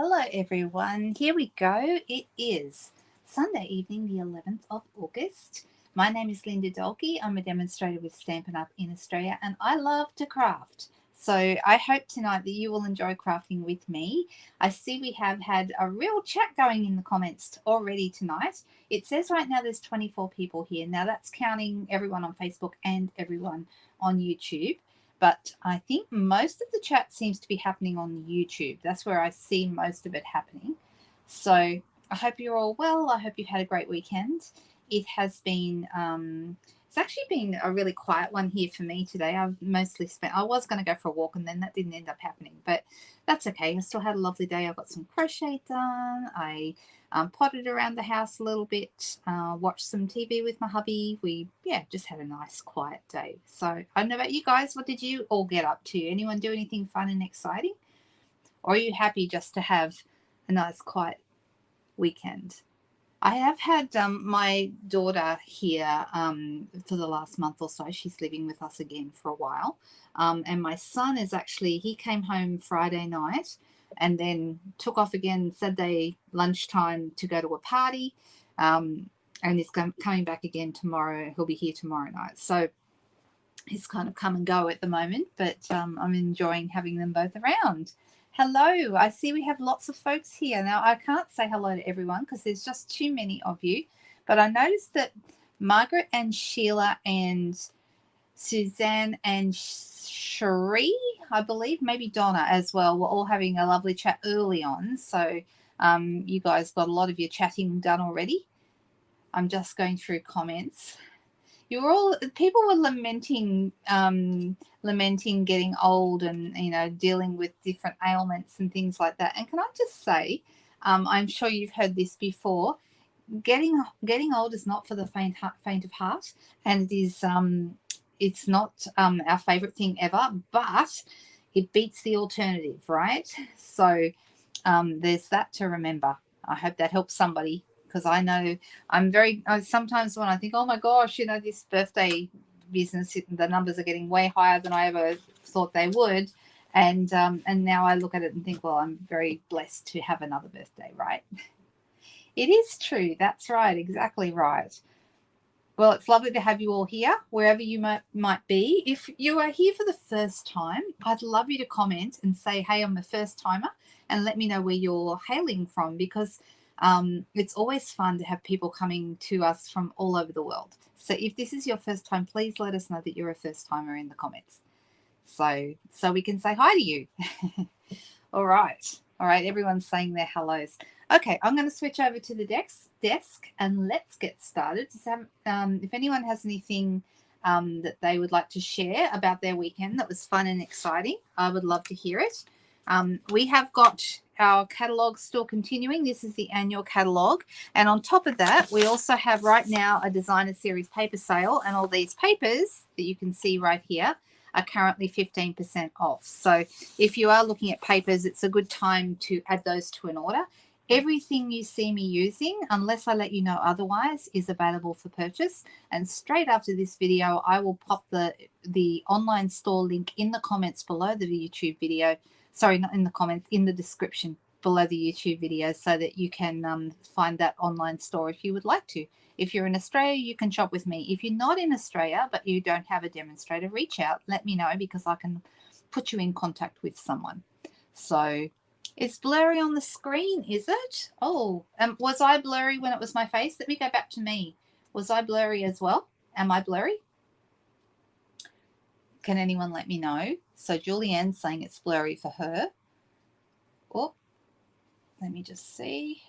Hello everyone, here we go. It is Sunday evening, the 11th of August. My name is Linda Dolke. I'm a demonstrator with Stampin Up in Australia and I love to craft. So I hope tonight that you will enjoy crafting with me. I see we have had a real chat going in the comments already tonight. It says right now there's 24 people here. Now that's counting everyone on Facebook and everyone on YouTube. But I think most of the chat seems to be happening on YouTube. That's where I see most of it happening. So I hope you're all well. I hope you've had a great weekend. It has been, it's actually been a really quiet one here for me today. I've mostly spent, I was going to go for a walk and then that didn't end up happening, but that's okay. I still had a lovely day. I got some crochet done. I potted around the house a little bit, watched some TV with my hubby. We, just had a nice quiet day. So I don't know about you guys. What did you all get up to? Anyone do anything fun and exciting? Or are you happy just to have a nice quiet weekend? I have had my daughter here for the last month or so. She's living with us again for a while. And my son is actually, he came home Friday night and then took off again Saturday lunchtime to go to a party. And he's coming back again tomorrow. He'll be here tomorrow night. So he's kind of come and go at the moment, but I'm enjoying having them both around. Hello, I see we have lots of folks here. Now, I can't say hello to everyone because there's just too many of you, but I noticed that Margaret and Sheila and Suzanne and Cherie, I believe, maybe Donna as well, were all having a lovely chat early on. So you guys got a lot of your chatting done already. I'm just going through comments. People were lamenting getting old and dealing with different ailments and things like that. And can I just say, I'm sure you've heard this before, getting old is not for the faint of heart, and it is it's not our favorite thing ever, but it beats the alternative, right? So there's that to remember. I hope that helps somebody, because I know sometimes when I think, oh my gosh, this birthday business, the numbers are getting way higher than I ever thought they would. And now I look at it and think, well, I'm very blessed to have another birthday, right? It is true. That's right. Exactly right. Well, it's lovely to have you all here, wherever you might be. If you are here for the first time, I'd love you to comment and say, hey, I'm a first timer, and let me know where you're hailing from, because it's always fun to have people coming to us from all over the world. So if this is your first time, please let us know that you're a first timer in the comments, so we can say hi to you. All right, everyone's saying their hellos. Okay, I'm going to switch over to the desk and let's get started. If anyone has anything that they would like to share about their weekend that was fun and exciting, I would love to hear it. We have got our catalogue still continuing. This is the annual catalogue. And on top of that, we also have right now a designer series paper sale, and all these papers that you can see right here are currently 15% off. So if you are looking at papers, it's a good time to add those to an order. Everything you see me using, unless I let you know otherwise, is available for purchase. And straight after this video, I will pop the online store link in the comments below the YouTube video. Sorry, not in the comments, in the description below the YouTube video, so that you can find that online store if you would like to. If you're in Australia, you can shop with me. If you're not in Australia, but you don't have a demonstrator, reach out, let me know, because I can put you in contact with someone. So it's blurry on the screen, is it? Oh, was I blurry when it was my face? Let me go back to me. Was I blurry as well? Am I blurry? Can anyone let me know? So Julianne's saying it's blurry for her. Oh, let me just see.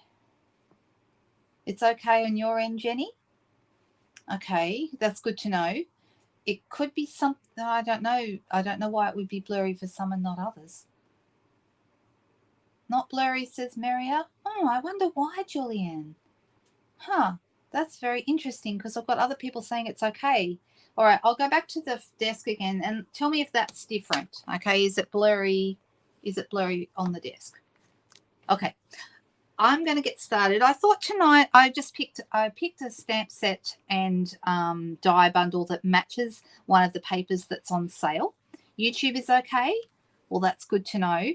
It's okay on your end, Jenny? Okay, that's good to know. It could be something, I don't know. I don't know why it would be blurry for some and not others. Not blurry, says Maria. Oh, I wonder why, Julianne. Huh, that's very interesting, because I've got other people saying it's okay. All right, I'll go back to the desk again and tell me if that's different. Okay, is it blurry? Is it blurry on the desk? Okay, I'm going to get started. I thought tonight I picked a stamp set and die bundle that matches one of the papers that's on sale. YouTube is okay? Well, that's good to know.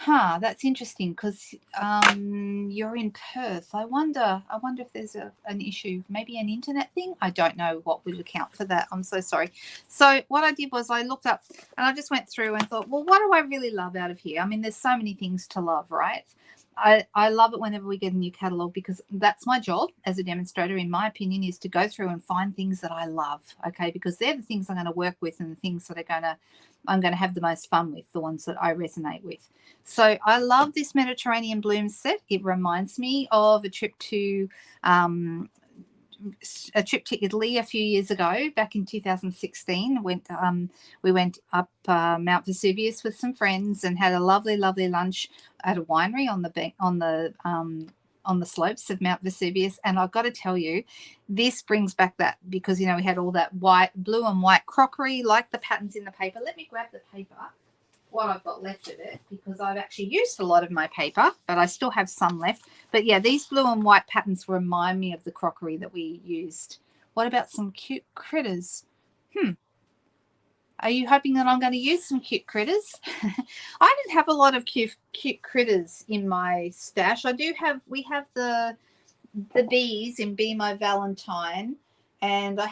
Huh, that's interesting because you're in Perth. I wonder if there's an issue, maybe an internet thing. I don't know what would account for that. I'm so sorry. So what I did was I looked up and I just went through and thought, well, what do I really love out of here? I mean, there's so many things to love, right? I love it whenever we get a new catalog because that's my job as a demonstrator, in my opinion, is to go through and find things that I love, okay? Because they're the things I'm going to work with and the things that I'm going to have the most fun with, the ones that I resonate with. So I love this Mediterranean Blooms set. It reminds me of a trip to Italy a few years ago, back in 2016. We went up Mount Vesuvius with some friends and had a lovely, lovely lunch at a winery on the slopes of Mount Vesuvius. And I've got to tell you, this brings back that, because, you know, we had all that blue and white crockery, like the patterns in the paper. Let me grab the paper, what I've got left of it, because I've actually used a lot of my paper, but I still have some left. But yeah, these blue and white patterns remind me of the crockery that we used. What about some cute critters? Are you hoping that I'm going to use some cute critters? I didn't have a lot of cute critters in my stash. We have the bees in Be My Valentine, and we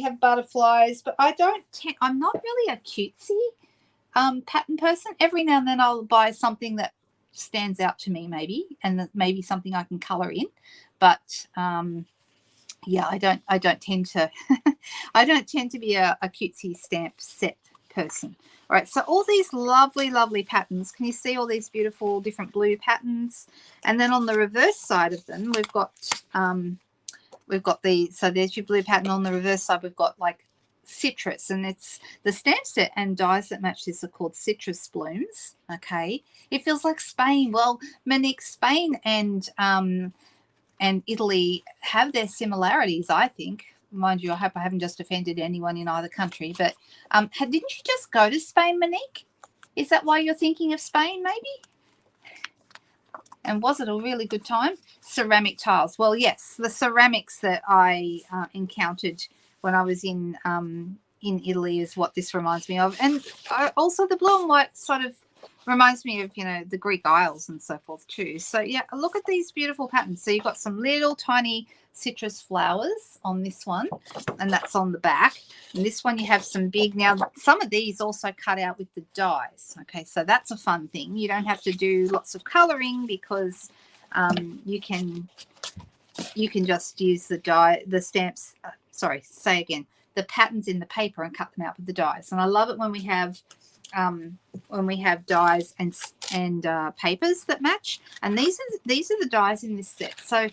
have butterflies, but I'm not really a cutesy pattern person. Every now and then I'll buy something that stands out to me, and maybe something I can color in. But yeah, I don't tend to I don't tend to be a cutesy stamp set person. All right, so all these lovely, lovely patterns. Can you see all these beautiful different blue patterns? And then on the reverse side of them, we've got so there's your blue pattern. On the reverse side, we've got like citrus, and it's the stamp set and dies that match this are called citrus blooms. Okay, it feels like Spain. Well, Monique, Spain and Italy have their similarities, I think. Mind you, I hope I haven't just offended anyone in either country, but didn't you just go to Spain, Monique? Is that why you're thinking of Spain, maybe? And was it a really good time? Ceramic tiles. Well, yes, the ceramics that I encountered when I was in Italy is what this reminds me of. And also the blue and white sort of reminds me of, you know, the Greek Isles and so forth too. So, yeah, look at these beautiful patterns. So you've got some little tiny citrus flowers on this one, and that's on the back. And this one you have some big. Now, some of these also cut out with the dies. Okay, so that's a fun thing. You don't have to do lots of colouring because you can just use the stamps. The patterns in the paper and cut them out with the dies. And I love it when we have dies and papers that match. And these are the dies in this set. So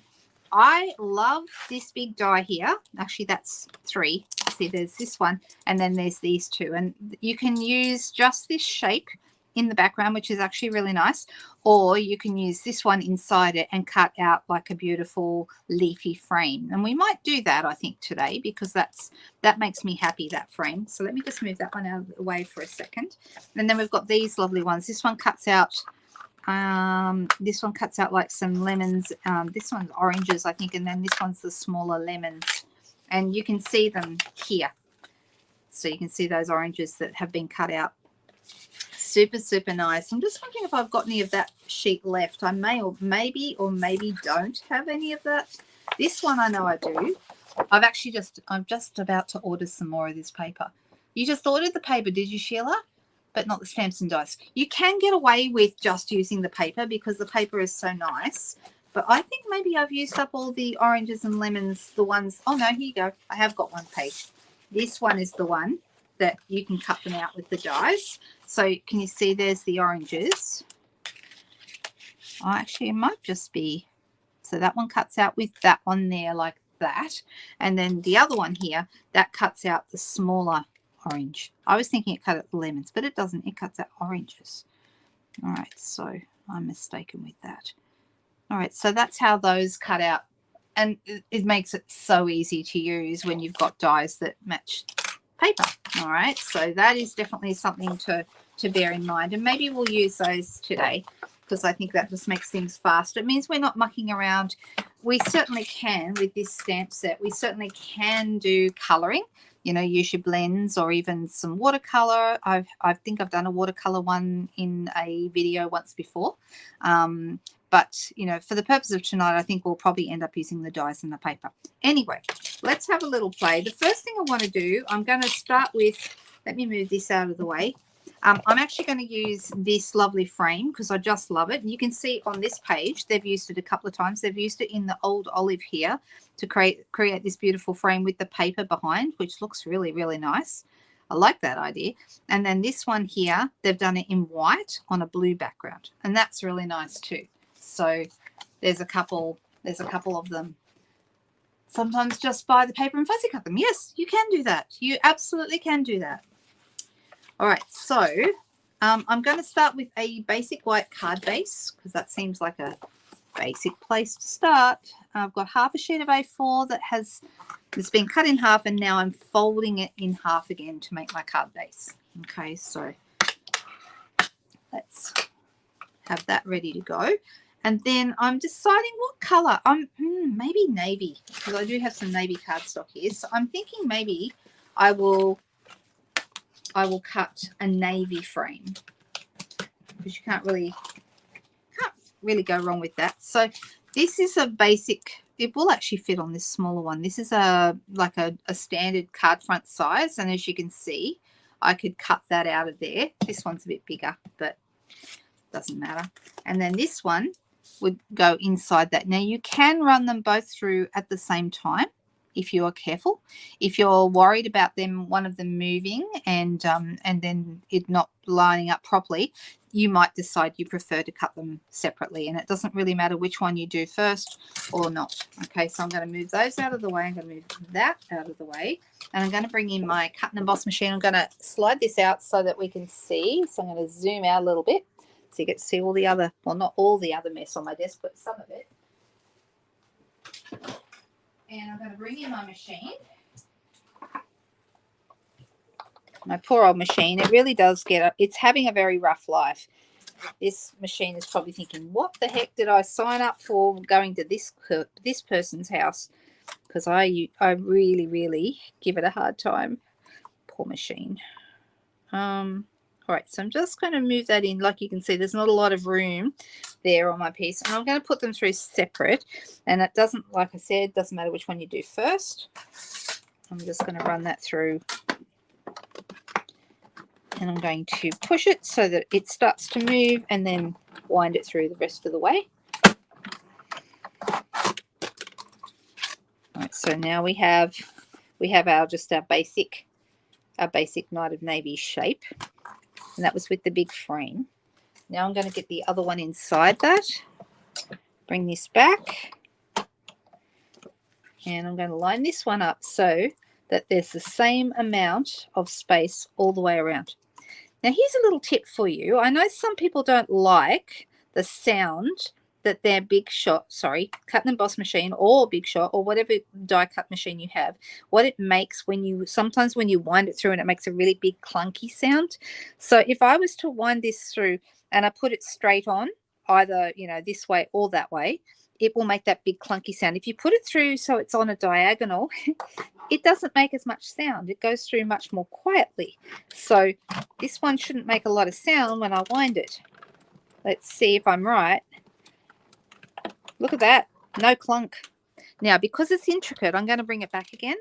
I love this big die here. Actually, that's 3. See, there's this one, and then there's these 2. And you can use just this shape in the background, which is actually really nice, or you can use this one inside it and cut out like a beautiful leafy frame. And we might do that, I think, today, because that makes me happy, that frame. So let me just move that one out of the way for a second. And then we've got these lovely ones. This one cuts out like some lemons. This one's oranges, I think, and then this one's the smaller lemons, and you can see them here. So you can see those oranges that have been cut out. Super, super nice. I'm just wondering if I've got any of that sheet left. I may or maybe don't have any of that. This one I know I do. I'm just about to order some more of this paper. You just ordered the paper, did you, Sheila? But not the stamps and dies. You can get away with just using the paper because the paper is so nice. But I think maybe I've used up all the oranges and lemons, the ones. Oh, no, here you go. I have got one page. This one is the one that you can cut them out with the dies. So can you see there's the oranges? Oh, actually, it might just be. So that one cuts out with that one there like that. And then the other one here, that cuts out the smaller orange. I was thinking it cut out the lemons, but it doesn't. It cuts out oranges. All right, so I'm mistaken with that. All right, so that's how those cut out. And it makes it so easy to use when you've got dies that match paper. All right, so that is definitely something to bear in mind. And maybe we'll use those today because I think that just makes things faster. It means we're not mucking around. We certainly can with this stamp set. We certainly can do colouring. you know, use your blends or even some watercolor. I think I've done a watercolor one in a video once before. But, you know, for the purpose of tonight, I think we'll probably end up using the dies and the paper. Anyway, let's have a little play. The first thing I want to do, I'm going to start with, let me move this out of the way. I'm actually going to use this lovely frame because I just love it. And you can see on this page, they've used it a couple of times. They've used it in the old olive here to create this beautiful frame with the paper behind, which looks really, really nice. I like that idea. And then this one here, they've done it in white on a blue background. And that's really nice too. So there's a couple of them. Sometimes just buy the paper and fussy cut them. Yes, you can do that. You absolutely can do that. All right, so I'm going to start with a basic white card base because that seems like a basic place to start. I've got half a sheet of A4 that's been cut in half, and now I'm folding it in half again to make my card base. Okay, so let's have that ready to go. And then I'm deciding what color. Maybe navy, because I do have some navy cardstock here. So I'm thinking maybe I will cut a navy frame because you can't really go wrong with that. So this is a basic, it will actually fit on this smaller one. This is like a standard card front size, and as you can see, I could cut that out of there. This one's a bit bigger, but doesn't matter. And then this one would go inside that. Now you can run them both through at the same time if you are careful. If you're worried about one of them moving and then it not lining up properly, you might decide you prefer to cut them separately, and it doesn't really matter which one you do first or not. Okay, so I'm going to move those out of the way. I'm going to move that out of the way, and I'm going to bring in my cut and emboss machine. I'm going to slide this out so that we can see. So I'm going to zoom out a little bit so you get to see all the other, well, not all the other mess on my desk, but some of it. And I'm going to bring in my machine. My poor old machine. It really does it's having a very rough life. This machine is probably thinking, what the heck did I sign up for going to this person's house? Because I really, really give it a hard time. Poor machine. All right, so I'm just going to move that in. Like you can see, there's not a lot of room there on my piece. And I'm going to put them through separate. And it doesn't, like I said, doesn't matter which one you do first. I'm just going to run that through. And I'm going to push it so that it starts to move and then wind it through the rest of the way. All right, so now we have our basic Night of Navy shape. And that was with the big frame. Now I'm going to get the other one inside that. Bring this back. And I'm going to line this one up so that there's the same amount of space all the way around. Now here's a little tip for you. I know some people don't like the sound that their cut and emboss machine or Big Shot or whatever die cut machine you have, what it makes sometimes when you wind it through and it makes a really big clunky sound. So if I was to wind this through and I put it straight on, either, you know, this way or that way, it will make that big clunky sound. If you put it through so it's on a diagonal, it doesn't make as much sound. It goes through much more quietly. So this one shouldn't make a lot of sound when I wind it. Let's see if I'm right. Look at that. No clunk. Now, because it's intricate, I'm going to bring it back again.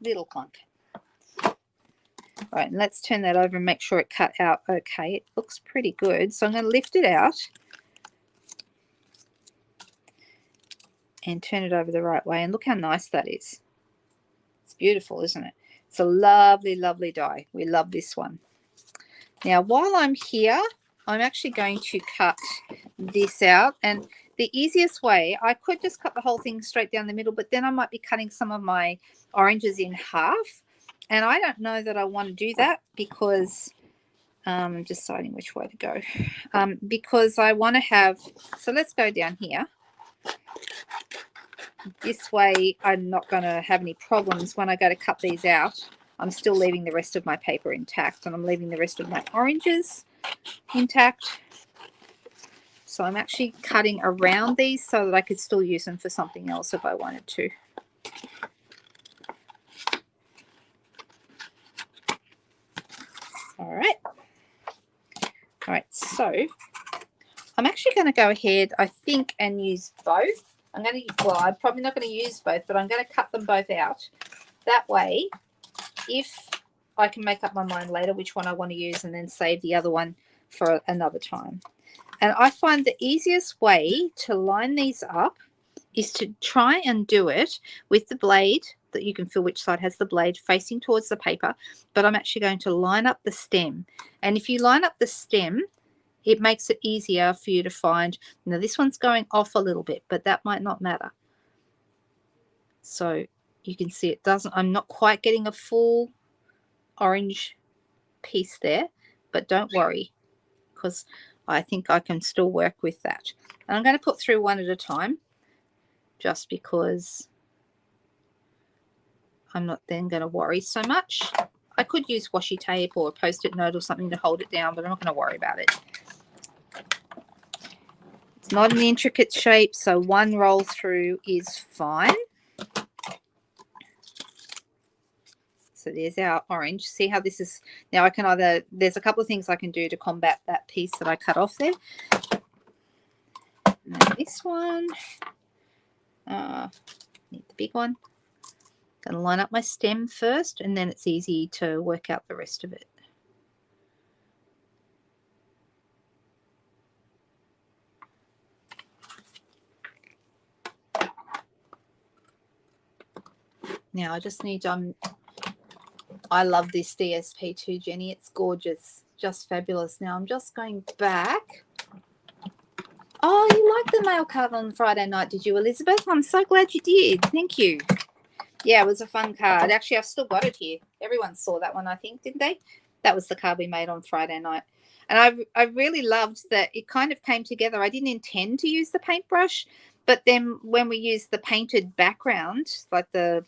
Little clunk. All right, and let's turn that over and make sure it cut out okay. It looks pretty good. So I'm going to lift it out and turn it over the right way. And look how nice that is. It's beautiful, isn't it? It's a lovely, lovely die. We love this one. Now, while I'm here, I'm actually going to cut this out, and the easiest way, I could just cut the whole thing straight down the middle, but then I might be cutting some of my oranges in half, and I don't know that I want to do that because I'm deciding which way to go, because I want to have, so let's go down here. This way I'm not going to have any problems when I go to cut these out. I'm still leaving the rest of my paper intact, and I'm leaving the rest of my oranges intact. So I'm actually cutting around these so that I could still use them for something else if I wanted to. right. All right, so I'm actually going to go ahead, I think, and use both. I'm going to, well, I'm probably not going to use both, but I'm going to cut them both out. That way, if I can make up my mind later which one I want to use and then save the other one for another time. And I find the easiest way to line these up is to try and do it with the blade, that you can feel which side has the blade facing towards the paper, but I'm actually going to line up the stem. And if you line up the stem, it makes it easier for you to find. Now this one's going off a little bit, but that might not matter. So you can see it doesn't, I'm not quite getting a full orange piece there, but don't worry, because I think I can still work with that. And I'm going to put through one at a time, just because I'm not then going to worry so much. I could use washi tape or a post-it note or something to hold it down, but I'm not going to worry about it. It's not an intricate shape, so one roll through is fine. So there's our orange. See how this is, now I can either, there's a couple of things I can do to combat that piece that I cut off there. And then this one, need the big one. Going to line up my stem first, and then it's easy to work out the rest of it. Now I just need, I love this DSP too, Jenny. It's gorgeous, just fabulous. Now I'm just going back. Oh, you liked the mail card on Friday night, did you, Elizabeth? I'm so glad you did. Thank you. Yeah, it was a fun card. Actually, I've still got it here. Everyone saw that one, I think, didn't they? That was the card we made on Friday night. And I really loved that it kind of came together. I didn't intend to use the paintbrush, but then when we used the painted background, like the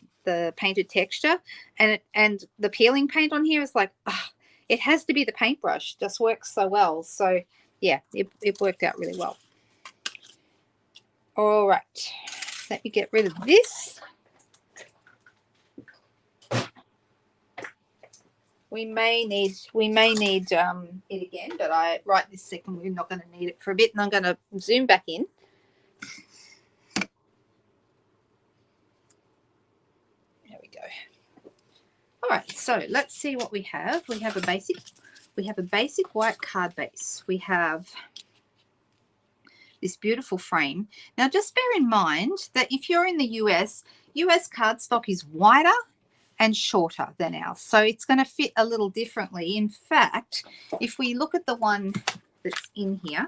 painted texture, and the peeling paint on here is like, oh, it has to be the paintbrush. It just works so well. So, yeah, it worked out really well. All right. Let me get rid of this. We may need it again, but right this second we're not going to need it for a bit, and I'm going to zoom back in. There we go. All right, so let's see what we have. We have a basic white card base. We have this beautiful frame. Now just bear in mind that if you're in the US cardstock is wider and shorter than ours, so it's going to fit a little differently. In fact, if we look at the one that's in here,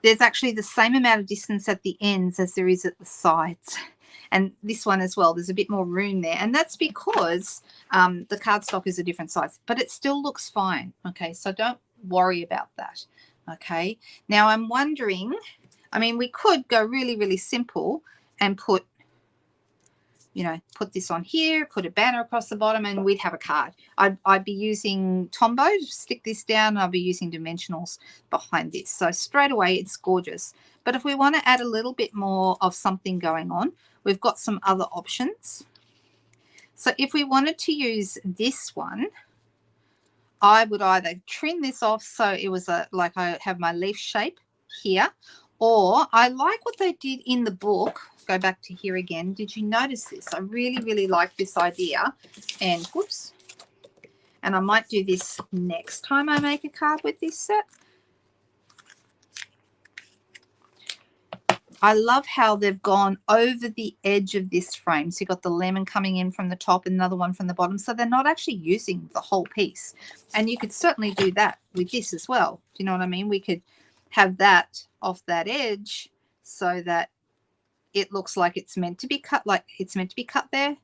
there's actually the same amount of distance at the ends as there is at the sides, and this one as well, there's a bit more room there, and that's because the cardstock is a different size, but it still looks fine. Okay, so don't worry about that. Okay, now I'm wondering, I mean, we could go really, really simple and put, you know, put this on here, put a banner across the bottom, and we'd have a card. I'd be using Tombow to stick this down. I'll be using dimensionals behind this. So straight away, it's gorgeous. But if we want to add a little bit more of something going on, we've got some other options. So if we wanted to use this one, I would either trim this off so it was like I have my leaf shape here, or I like what they did in the book. Go back to here again. Did you notice this? I really, really like this idea. And whoops. And I might do this next time I make a card with this set. I love how they've gone over the edge of this frame. So you've got the lemon coming in from the top and another one from the bottom. So they're not actually using the whole piece. And you could certainly do that with this as well. Do you know what I mean? We could have that off that edge so that it looks like it's meant to be cut, like it's meant to be cut there.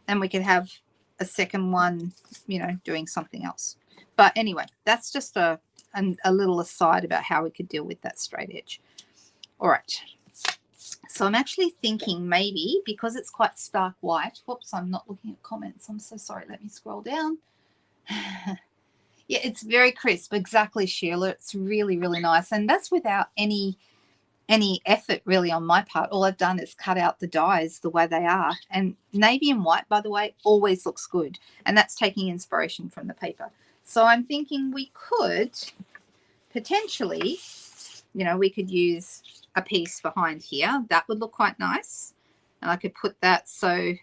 And we could have a second one, you know, doing something else. But anyway, that's just a little aside about how we could deal with that straight edge. All right. So I'm actually thinking maybe because it's quite stark white. Whoops, I'm not looking at comments. I'm so sorry. Let me scroll down. Yeah, it's very crisp. Exactly, Sheila. It's really, really nice. And that's without any any effort really on my part. All I've done is cut out the dies the way they are. And navy and white, by the way, always looks good. And that's taking inspiration from the paper. So I'm thinking we could potentially, you know, we could use a piece behind here. That would look quite nice. And I could put that so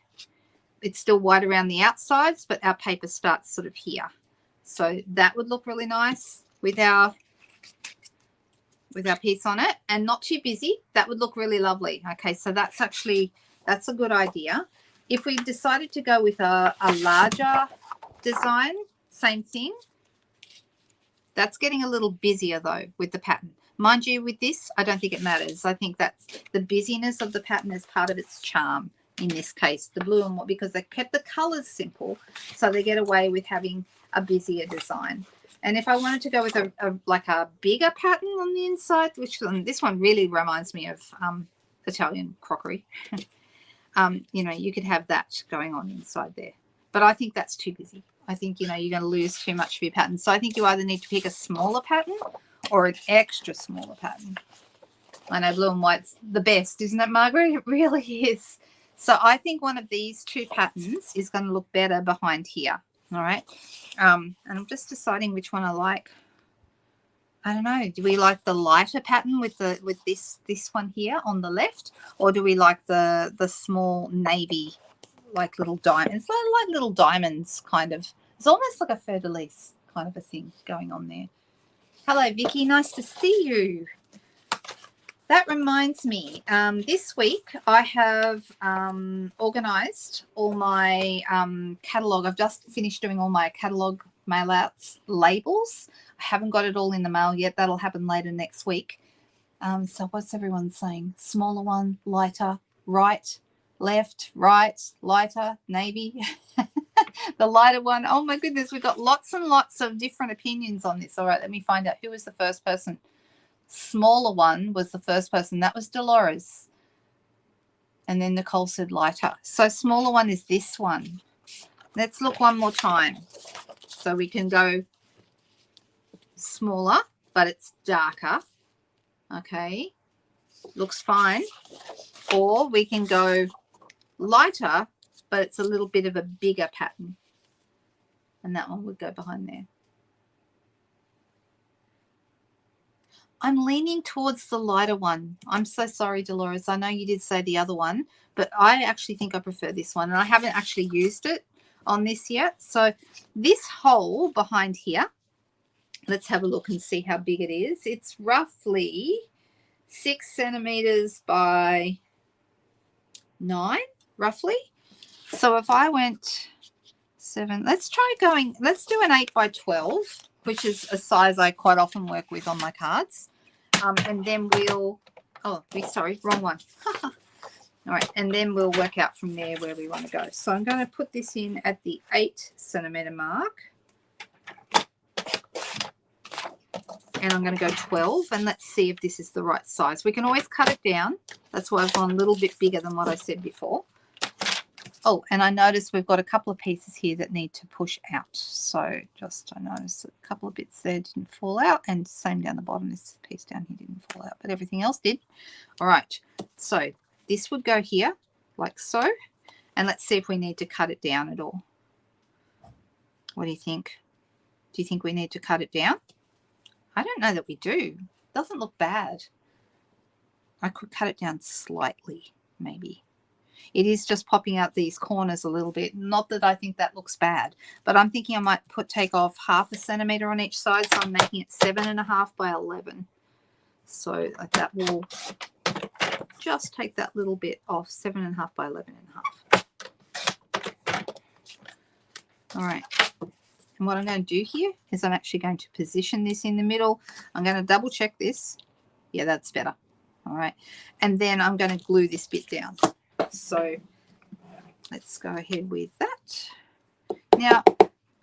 it's still white around the outsides, but our paper starts sort of here. So that would look really nice with our piece on it, and not too busy. That would look really lovely. Okay, so that's a good idea. If we decided to go with a larger design, same thing. That's getting a little busier though with the pattern. Mind you, with this, I don't think it matters. I think that's the busyness of the pattern is part of its charm in this case, the blue and white, because they kept the colors simple, so they get away with having a busier design. And if I wanted to go with like a bigger pattern on the inside, which this one really reminds me of Italian crockery, you know, you could have that going on inside there. But I think that's too busy. I think, you know, you're going to lose too much of your pattern. So I think you either need to pick a smaller pattern or an extra smaller pattern. I know blue and white's the best, isn't it, Margaret? It really is. So I think one of these two patterns is going to look better behind here. All right. And I'm just deciding which one I like. I don't know. Do we like the lighter pattern with this one here on the left, or do we like the small navy, like little diamonds, like little diamonds kind of? It's almost like a fleur-de-lis kind of a thing going on there. Hello, Vicky. Nice to see you. That reminds me, this week I have organised all my catalogue. I've just finished doing all my catalogue mail-outs labels. I haven't got it all in the mail yet. That'll happen later next week. So what's everyone saying? Smaller one, lighter, right, left, right, lighter, navy. The lighter one. Oh, my goodness, we've got lots and lots of different opinions on this. All right, let me find out who was the first person. Smaller one was the first person. That was Dolores. And then Nicole said lighter. So smaller one is this one. Let's look one more time. So we can go smaller, but it's darker. Okay. Looks fine. Or we can go lighter, but it's a little bit of a bigger pattern. And that one would go behind there. I'm leaning towards the lighter one. I'm so sorry, Dolores. I know you did say the other one, but I actually think I prefer this one. And I haven't actually used it on this yet. So this hole behind here, let's have a look and see how big it is. It's roughly 6 centimeters by 9, roughly. So if I went 7, let's do an 8 by 12, which is a size I quite often work with on my cards. And then we'll, sorry, wrong one. All right, and then we'll work out from there where we want to go. So I'm going to put this in at the 8 centimeter mark. And I'm going to go 12, and let's see if this is the right size. We can always cut it down. That's why I've gone a little bit bigger than what I said before. Oh, and I noticed we've got a couple of pieces here that need to push out. So I noticed a couple of bits there didn't fall out, and same down the bottom. This piece down here didn't fall out, but everything else did. All right, so this would go here like so, and let's see if we need to cut it down at all. What do you think? Do you think we need to cut it down? I don't know that we do. It doesn't look bad. I could cut it down slightly, maybe. It is just popping out these corners a little bit. Not that I think that looks bad, but I'm thinking I might take off 0.5 centimeter on each side. So I'm making it 7.5 by 11. So that will just take that little bit off, 7.5 by 11.5. All right. And what I'm going to do here is I'm actually going to position this in the middle. I'm going to double check this. Yeah, that's better. All right. And then I'm going to glue this bit down. So let's go ahead with that. Now,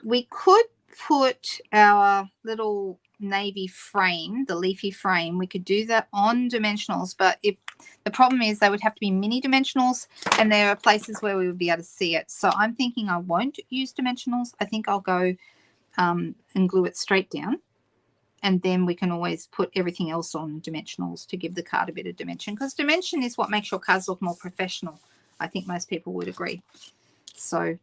we could put our little navy frame, the leafy frame, we could do that on dimensionals, but if the problem is they would have to be mini dimensionals, and there are places where we would be able to see it. So I'm thinking I won't use dimensionals. I think I'll go and glue it straight down. And then we can always put everything else on dimensionals to give the card a bit of dimension, because dimension is what makes your cards look more professional. I think most people would agree. So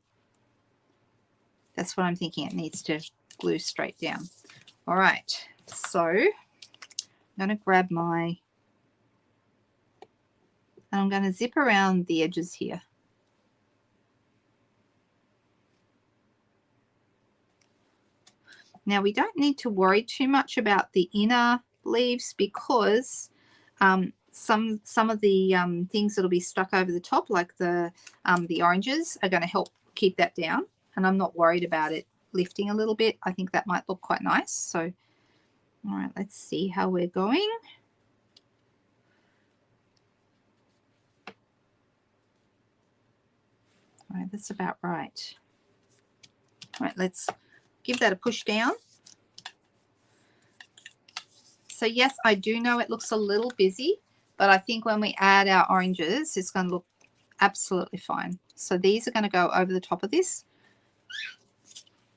that's what I'm thinking. It needs to glue straight down. All right, so I'm going to grab my, and I'm going to zip around the edges here. Now we don't need to worry too much about the inner leaves, because some of the things that'll be stuck over the top, like the oranges, are going to help keep that down, and I'm not worried about it lifting a little bit. I think that might look quite nice. So all right, let's see how we're going. All right, that's about right. All right, let's give that a push down. So yes, I do know it looks a little busy, but I think when we add our oranges, it's going to look absolutely fine. So these are going to go over the top of this.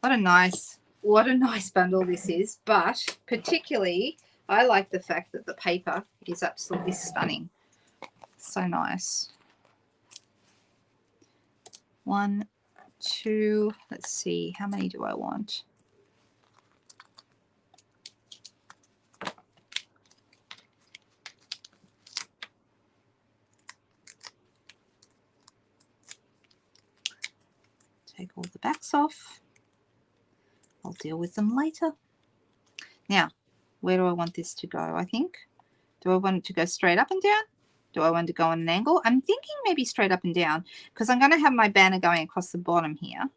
What a nice bundle this is. But particularly, I like the fact that the paper is absolutely stunning. So nice. 1, 2, let's see, how many do I want? Take all the backs off. I'll deal with them later. Now, where do I want this to go? I think, do I want it to go straight up and down? Do I want it to go on an angle? I'm thinking maybe straight up and down, because I'm going to have my banner going across the bottom here.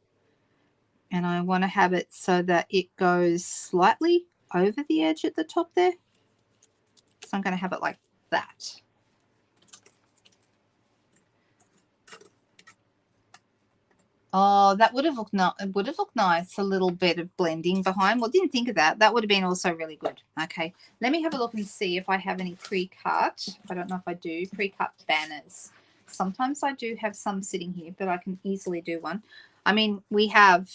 And I want to have it so that it goes slightly over the edge at the top there. So I'm going to have it like that. Oh, that would have looked nice. A little bit of blending behind. Well, didn't think of that. That would have been also really good. Okay, let me have a look and see if I have any pre-cut. I don't know if I do pre-cut banners. Sometimes I do have some sitting here, but I can easily do one. I mean, we have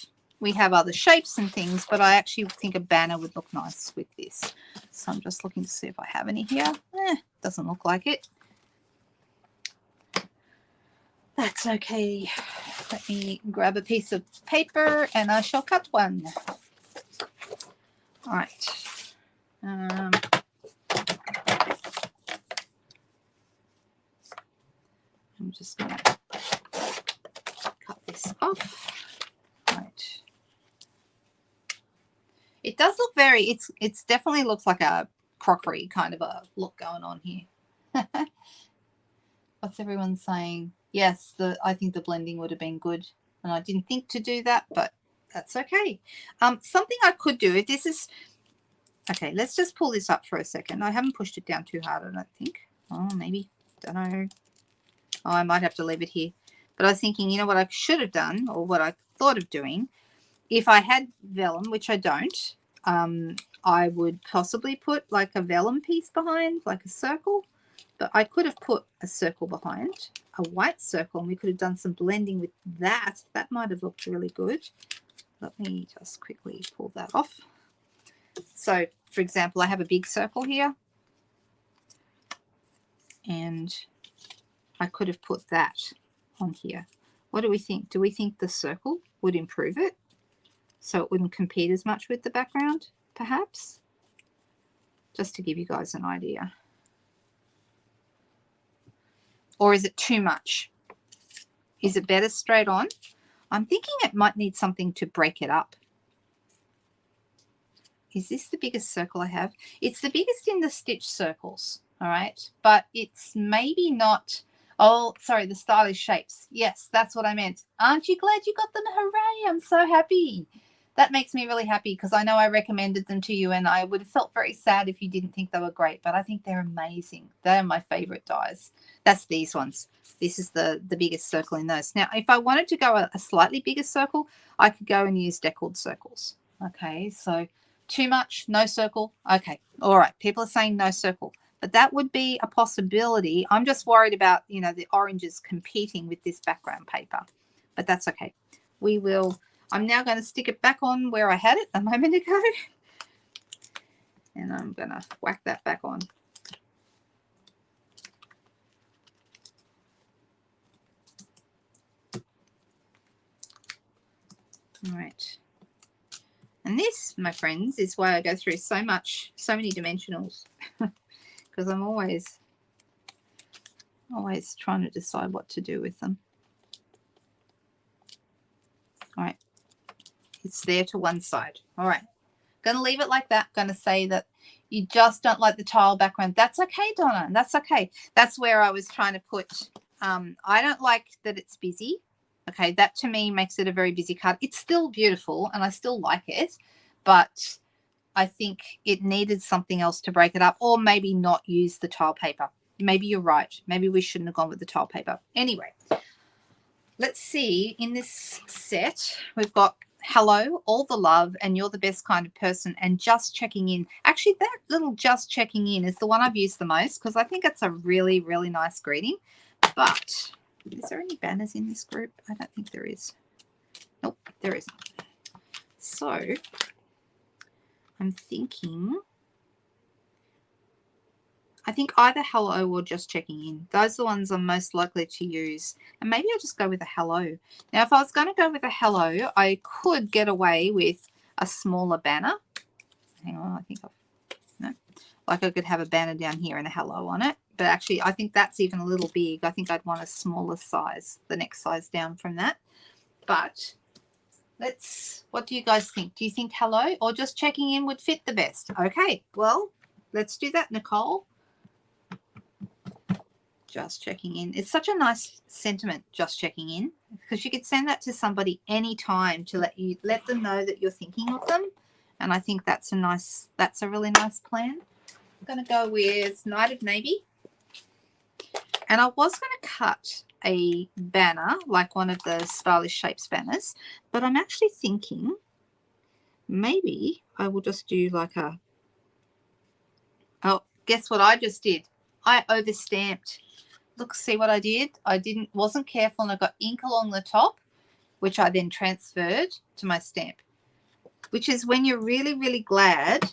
other shapes and things, but I actually think a banner would look nice with this. So I'm just looking to see if I have any here. Doesn't look like it. That's okay. Let me grab a piece of paper and I shall cut one. All right. I'm just going to cut this off. All right. It does look it's definitely looks like a crockery kind of a look going on here. What's everyone saying? Yes, I think the blending would have been good, and I didn't think to do that, but that's okay. Something I could do, if this is okay, let's just pull this up for a second. I haven't pushed it down too hard, I don't think. Oh, maybe, don't know. Oh, I might have to leave it here. But I was thinking, you know what I should have done, or what I thought of doing, if I had vellum, which I don't, I would possibly put like a vellum piece behind, like a circle. But I could have put a circle behind, a white circle, and we could have done some blending with that. That might have looked really good. Let me just quickly pull that off. So, for example, I have a big circle here, and I could have put that on here. What do we think? Do we think the circle would improve it so it wouldn't compete as much with the background, perhaps? Just to give you guys an idea. Or is it too much? Is it better straight on? I'm thinking it might need something to break it up. Is this the biggest circle I have? It's the biggest in the stitch circles, all right? But it's maybe not, oh, sorry, the stylish shapes. Yes, that's what I meant. Aren't you glad you got them? Hooray, I'm so happy. That makes me really happy because I know I recommended them to you and I would have felt very sad if you didn't think they were great, but I think they're amazing. They're my favorite dies. That's these ones. This is the biggest circle in those. Now, if I wanted to go a slightly bigger circle, I could go and use deckled circles. Okay, so too much, no circle. Okay, all right. People are saying no circle, but that would be a possibility. I'm just worried about, you know, the oranges competing with this background paper, but that's okay. We will. I'm now going to stick it back on where I had it a moment ago. And I'm going to whack that back on. All right. And this, my friends, is why I go through so many dimensionals, because I'm always trying to decide what to do with them. All right. It's there to one side. All right. Going to leave it like that. Going to say that you just don't like the tile background. That's okay, Donna. That's okay. That's where I was trying to put, I don't like that it's busy. Okay, that to me makes it a very busy card. It's still beautiful and I still like it, but I think it needed something else to break it up, or maybe not use the tile paper. Maybe you're right. Maybe we shouldn't have gone with the tile paper. Anyway, let's see. In this set, we've got hello, all the love, and you're the best kind of person, and just checking in. Actually, that little just checking in is the one I've used the most because I think it's a really, really nice greeting. But is there any banners in this group? I don't think there is. Nope, there isn't. So I'm thinking, I think either hello or just checking in. Those are the ones I'm most likely to use. And maybe I'll just go with a hello. Now, if I was going to go with a hello, I could get away with a smaller banner. Hang on, I think no. Like I could have a banner down here and a hello on it. But actually, I think that's even a little big. I think I'd want a smaller size, the next size down from that. But what do you guys think? Do you think hello or just checking in would fit the best? Okay, well, let's do that, Nicole. Just checking in. It's such a nice sentiment, just checking in, because you could send that to somebody anytime to let them know that you're thinking of them. And I think that's a really nice plan. I'm going to go with Night of Navy. And I was going to cut a banner, like one of the Stylish Shapes banners, but I'm actually thinking maybe I will just do like a, oh, guess what I just did? I overstamped. Look, see what I did? I wasn't careful and I got ink along the top, which I then transferred to my stamp, which is when you're really, really glad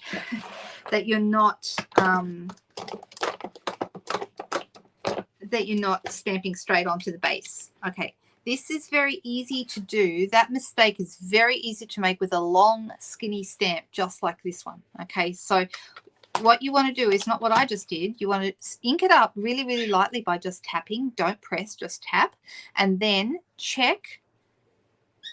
that you're not stamping straight onto the base. Okay, this is very easy to do. That mistake is very easy to make with a long, skinny stamp, just like this one. Okay, so what you want to do is not what I just did. You want to ink it up really, really lightly by just tapping. Don't press, just tap. And then check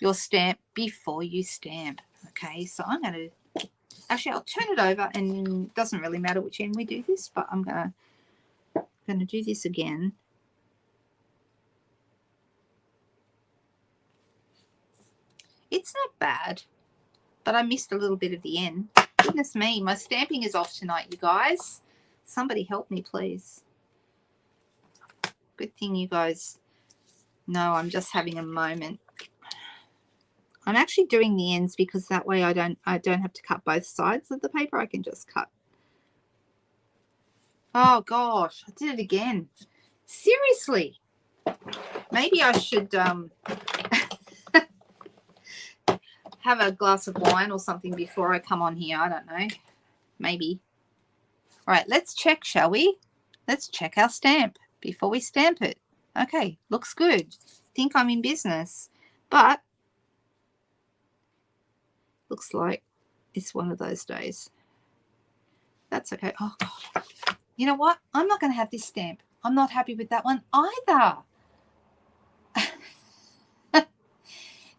your stamp before you stamp. Okay, so I'm going to, actually, I'll turn it over, and it doesn't really matter which end we do this, but I'm going to do this again. It's not bad, but I missed a little bit of the end. Goodness me, my stamping is off tonight, you guys. Somebody help me, please. Good thing you guys know I'm just having a moment. I'm actually doing the ends because that way I don't have to cut both sides of the paper. I can just cut. Oh gosh, I did it again. Seriously. Maybe I should have a glass of wine or something before I come on here. I don't know. Maybe. All right, let's check, shall we? Let's check our stamp before we stamp it. Okay, looks good. Think I'm in business, but looks like it's one of those days. That's okay. Oh, God. You know what? I'm not going to have this stamp. I'm not happy with that one either.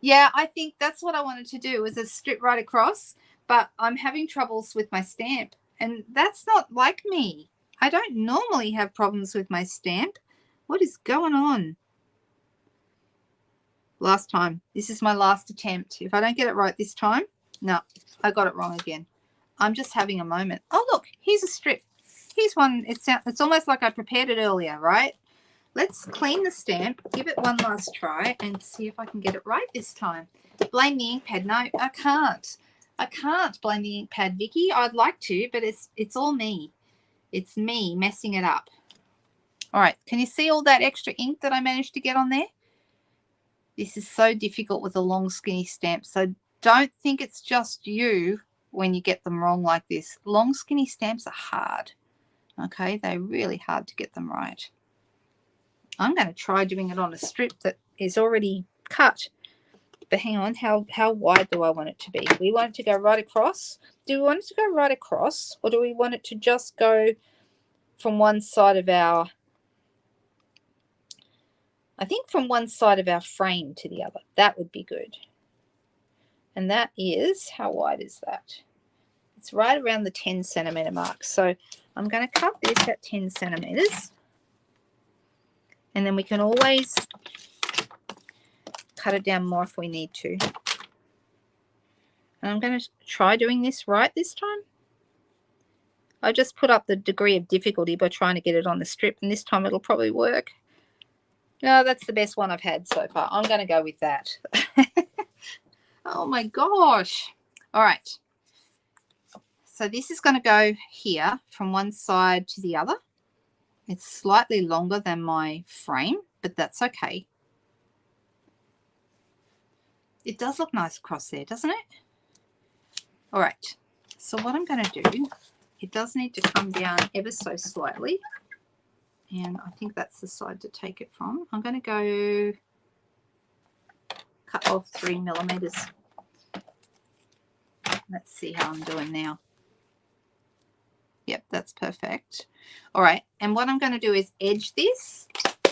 Yeah, I think that's what I wanted to do, was a strip right across, but I'm having troubles with my stamp, and that's not like me. I don't normally have problems with my stamp. What is going on? Last time. This is my last attempt. If I don't get it right this time, no, I got it wrong again. I'm just having a moment. Oh, look, here's a strip. Here's one. It's almost like I prepared it earlier, right? Let's clean the stamp, give it one last try, and see if I can get it right this time. Blame the ink pad. No, I can't. I can't blame the ink pad, Vicky. I'd like to, but it's all me. It's me messing it up. All right, can you see all that extra ink that I managed to get on there? This is so difficult with a long, skinny stamp, so don't think it's just you when you get them wrong like this. Long skinny stamps are hard. Okay, they're really hard to get them right. I'm going to try doing it on a strip that is already cut. But hang on, how wide do I want it to be? We want it to go right across. Do we want it to go right across, or do we want it to just go from one side of our, I think from one side of our frame to the other? That would be good. And that is, how wide is that? It's right around the 10 centimeter mark. So I'm going to cut this at 10 centimeters. And then we can always cut it down more if we need to. And I'm going to try doing this right this time. I just put up the degree of difficulty by trying to get it on the strip, and this time it'll probably work. No, that's the best one I've had so far. I'm going to go with that. Oh my gosh. All right. So this is going to go here from one side to the other. It's slightly longer than my frame, but that's okay. It does look nice across there, doesn't it? All right. So what I'm going to do, it does need to come down ever so slightly. And I think that's the side to take it from. I'm going to go cut off 3 millimeters. Let's see how I'm doing now. Yep, that's perfect. All right, and what I'm going to do is edge this.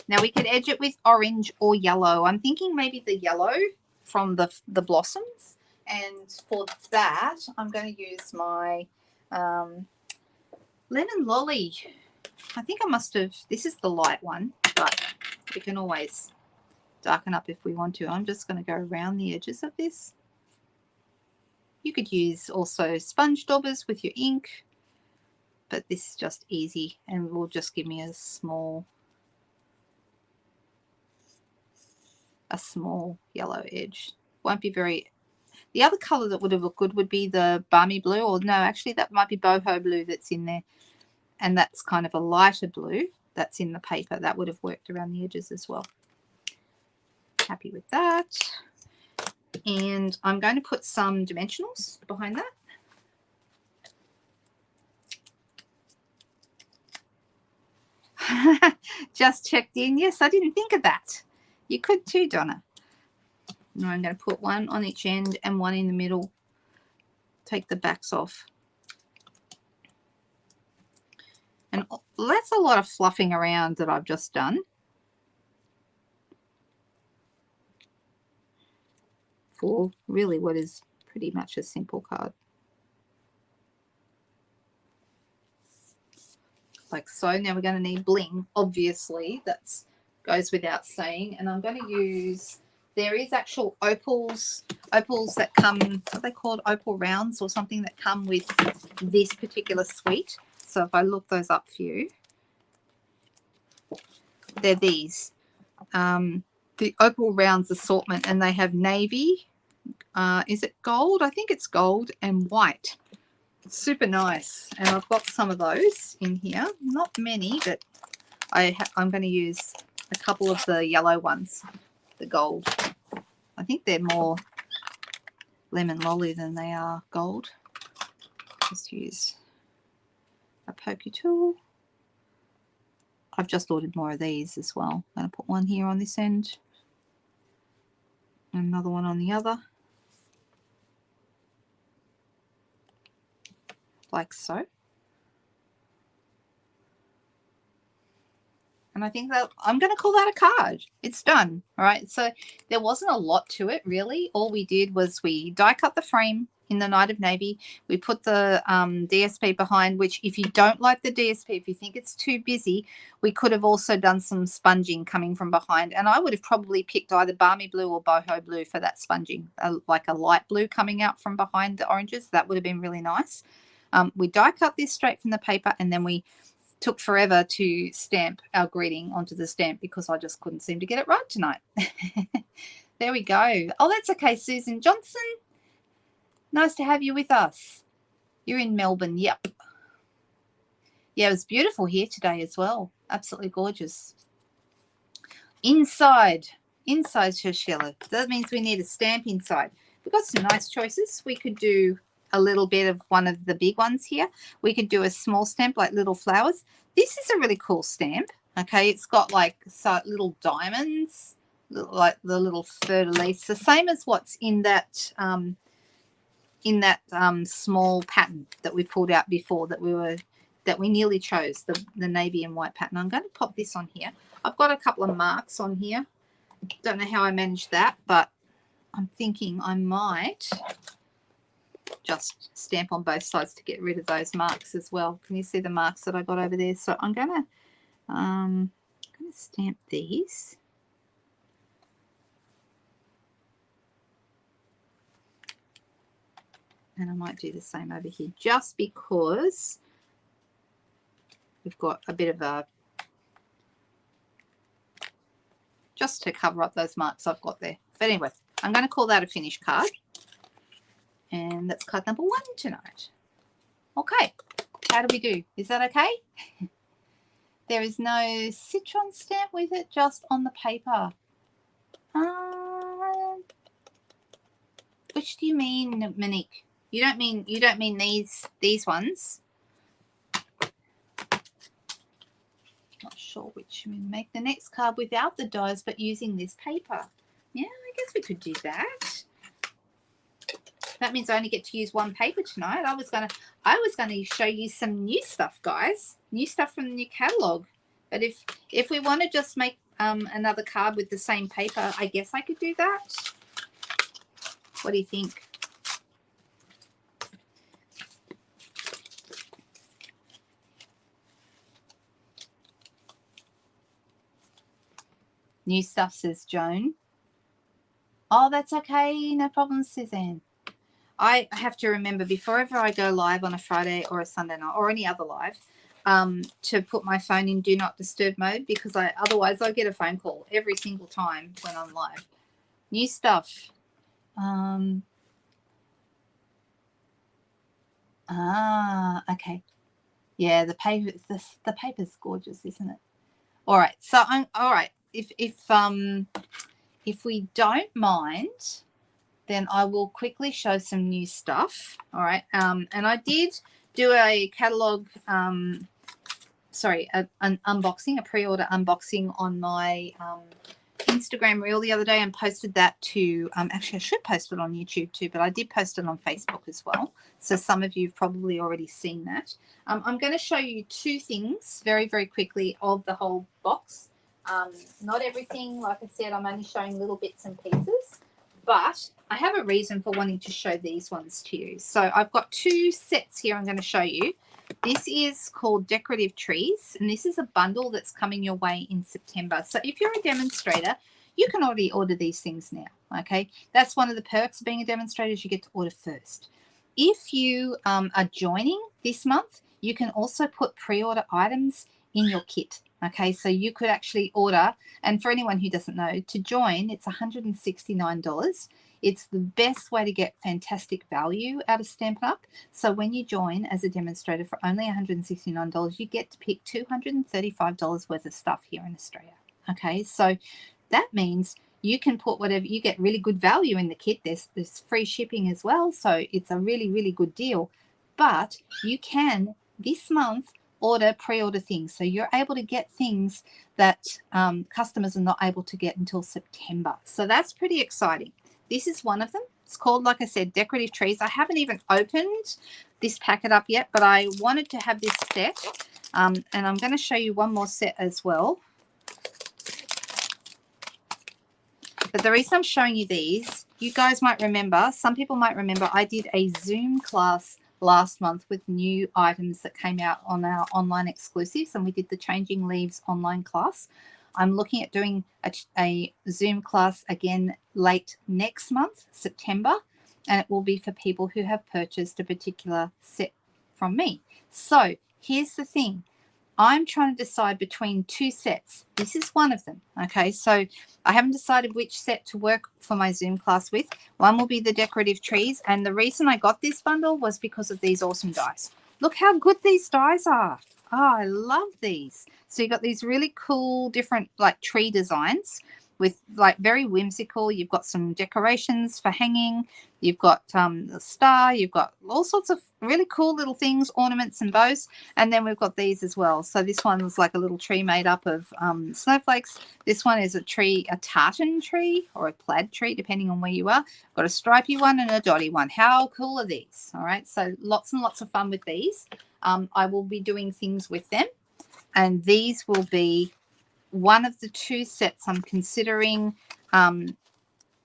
Now we could edge it with orange or yellow. I'm thinking maybe the yellow from the blossoms. And for that, I'm going to use my Lemon Lolly. I think I must have, this is the light one, but we can always darken up if we want to. I'm just going to go around the edges of this. You could use also sponge daubers with your ink, but this is just easy and will just give me a small yellow edge. Won't be very, the other color that would have looked good would be the balmy blue, or no, actually that might be boho blue that's in there. And that's kind of a lighter blue that's in the paper. That would have worked around the edges as well. Happy with that. And I'm going to put some dimensionals behind that. Just checked in. Yes, I didn't think of that. You could too, Donna. Now I'm going to put one on each end and one in the middle. Take the backs off. And that's a lot of fluffing around that I've just done. For really what is pretty much a simple card. Like so. Now we're going to need bling, obviously. That goes without saying. And I'm going to use, there is actual opals that come, what are they called? Opal rounds or something that come with this particular suite. So if I look those up for you, they're these. The opal rounds assortment, and they have navy. Is it gold? I think it's gold and white. Super nice. And I've got some of those in here. Not many, but I'm going to use a couple of the yellow ones, the gold. I think they're more Lemon Lolly than they are gold. Just use a pokey tool. I've just ordered more of these as well. I'm going to put one here on this end. And another one on the other. Like so. And I think that I'm going to call that a card. It's done. All right. So there wasn't a lot to it, really. All we did was we die cut the frame in the Night of Navy. We put the DSP behind, which if you don't like the DSP, if you think it's too busy, we could have also done some sponging coming from behind. And I would have probably picked either balmy blue or boho blue for that sponging, like a light blue coming out from behind the oranges. That would have been really nice. We die cut this straight from the paper, and then we took forever to stamp our greeting onto the stamp because I just couldn't seem to get it right tonight. There we go. Oh, that's okay, Susan Johnson. Nice to have you with us. You're in Melbourne. Yep. Yeah, it was beautiful here today as well. Absolutely gorgeous. Inside says Sheila. That means we need a stamp inside. We've got some nice choices. We could do a little bit of one of the big ones here. We could do a small stamp like little flowers. This is a really cool stamp. Okay, it's got like little diamonds, like the little fleur-de-lis, the same as what's in that small pattern that we pulled out before that we nearly chose, the navy and white pattern. I'm going to pop this on here. I've got a couple of marks on here. Don't know how I managed that, but I'm thinking I might just stamp on both sides to get rid of those marks as well. Can you see the marks that I got over there? So I'm gonna stamp these. And I might do the same over here just because we've got a bit of a, just to cover up those marks I've got there. But anyway, I'm going to call that a finished card. And that's card number 1 tonight. Okay, how do we do? Is that okay? There is no citron stamp with it, just on the paper. Which do you mean, Monique? You don't mean these ones. Not sure which. We make the next card without the dies, but using this paper. Yeah, I guess we could do that. That means I only get to use one paper tonight. I was gonna show you some new stuff, guys. New stuff from the new catalog. But if we want to just make another card with the same paper, I guess I could do that. What do you think? New stuff, says Joan. Oh, that's okay. No problem, Suzanne. I have to remember before ever I go live on a Friday or a Sunday night or any other live to put my phone in do not disturb mode, because otherwise I get a phone call every single time when I'm live. New stuff. Okay. Yeah, the paper's gorgeous, isn't it? All right. So all right. If we don't mind, then I will quickly show some new stuff. All right. And I did do a catalog, an unboxing, a pre-order unboxing on my Instagram reel the other day, and posted that to, actually I should post it on YouTube too, but I did post it on Facebook as well. So some of you have probably already seen that. I'm going to show you 2 things very, very quickly of the whole box. Not everything, like I said, I'm only showing little bits and pieces, but I have a reason for wanting to show these ones to you. So I've got 2 sets here I'm going to show you. This is called Decorative Trees, and this is a bundle that's coming your way in September. So if you're a demonstrator, you can already order these things now, okay? That's one of the perks of being a demonstrator, is you get to order first. If you are joining this month, you can also put pre-order items in your kit. Okay, so you could actually order, and for anyone who doesn't know, to join, it's $169. It's the best way to get fantastic value out of Stampin' Up. So when you join as a demonstrator for only $169, you get to pick $235 worth of stuff here in Australia. Okay, so that means you can put whatever, you get really good value in the kit. There's free shipping as well, so it's a really, really good deal. But you can, this month, pre-order things, so you're able to get things that customers are not able to get until September. So that's pretty exciting. This is one of them. It's called, like I said, Decorative Trees. I haven't even opened this packet up yet, but I wanted to have this set, and I'm going to show you one more set as well. But the reason I'm showing you these, you guys might remember, some people might remember, I did a Zoom class last month with new items that came out on our online exclusives, and we did the Changing Leaves online class. I'm looking at doing a Zoom class again late next month, September, and it will be for people who have purchased a particular set from me. So here's the thing. I'm trying to decide between 2 sets. This is one of them. Okay, so I haven't decided which set to work for my Zoom class with. One will be the Decorative Trees, and the reason I got this bundle was because of these awesome dies. Look how good these dies are. Oh, I love these. So you've got these really cool different like tree designs with like very whimsical. You've got some decorations for hanging. You've got the star. You've got all sorts of really cool little things, ornaments and bows. And then we've got these as well. So this one's like a little tree made up of snowflakes. This one is a tree, a tartan tree or a plaid tree, depending on where you are. Got a stripy one and a dotty one. How cool are these? All right, so lots and lots of fun with these. I will be doing things with them. And these will be one of the 2 sets I'm considering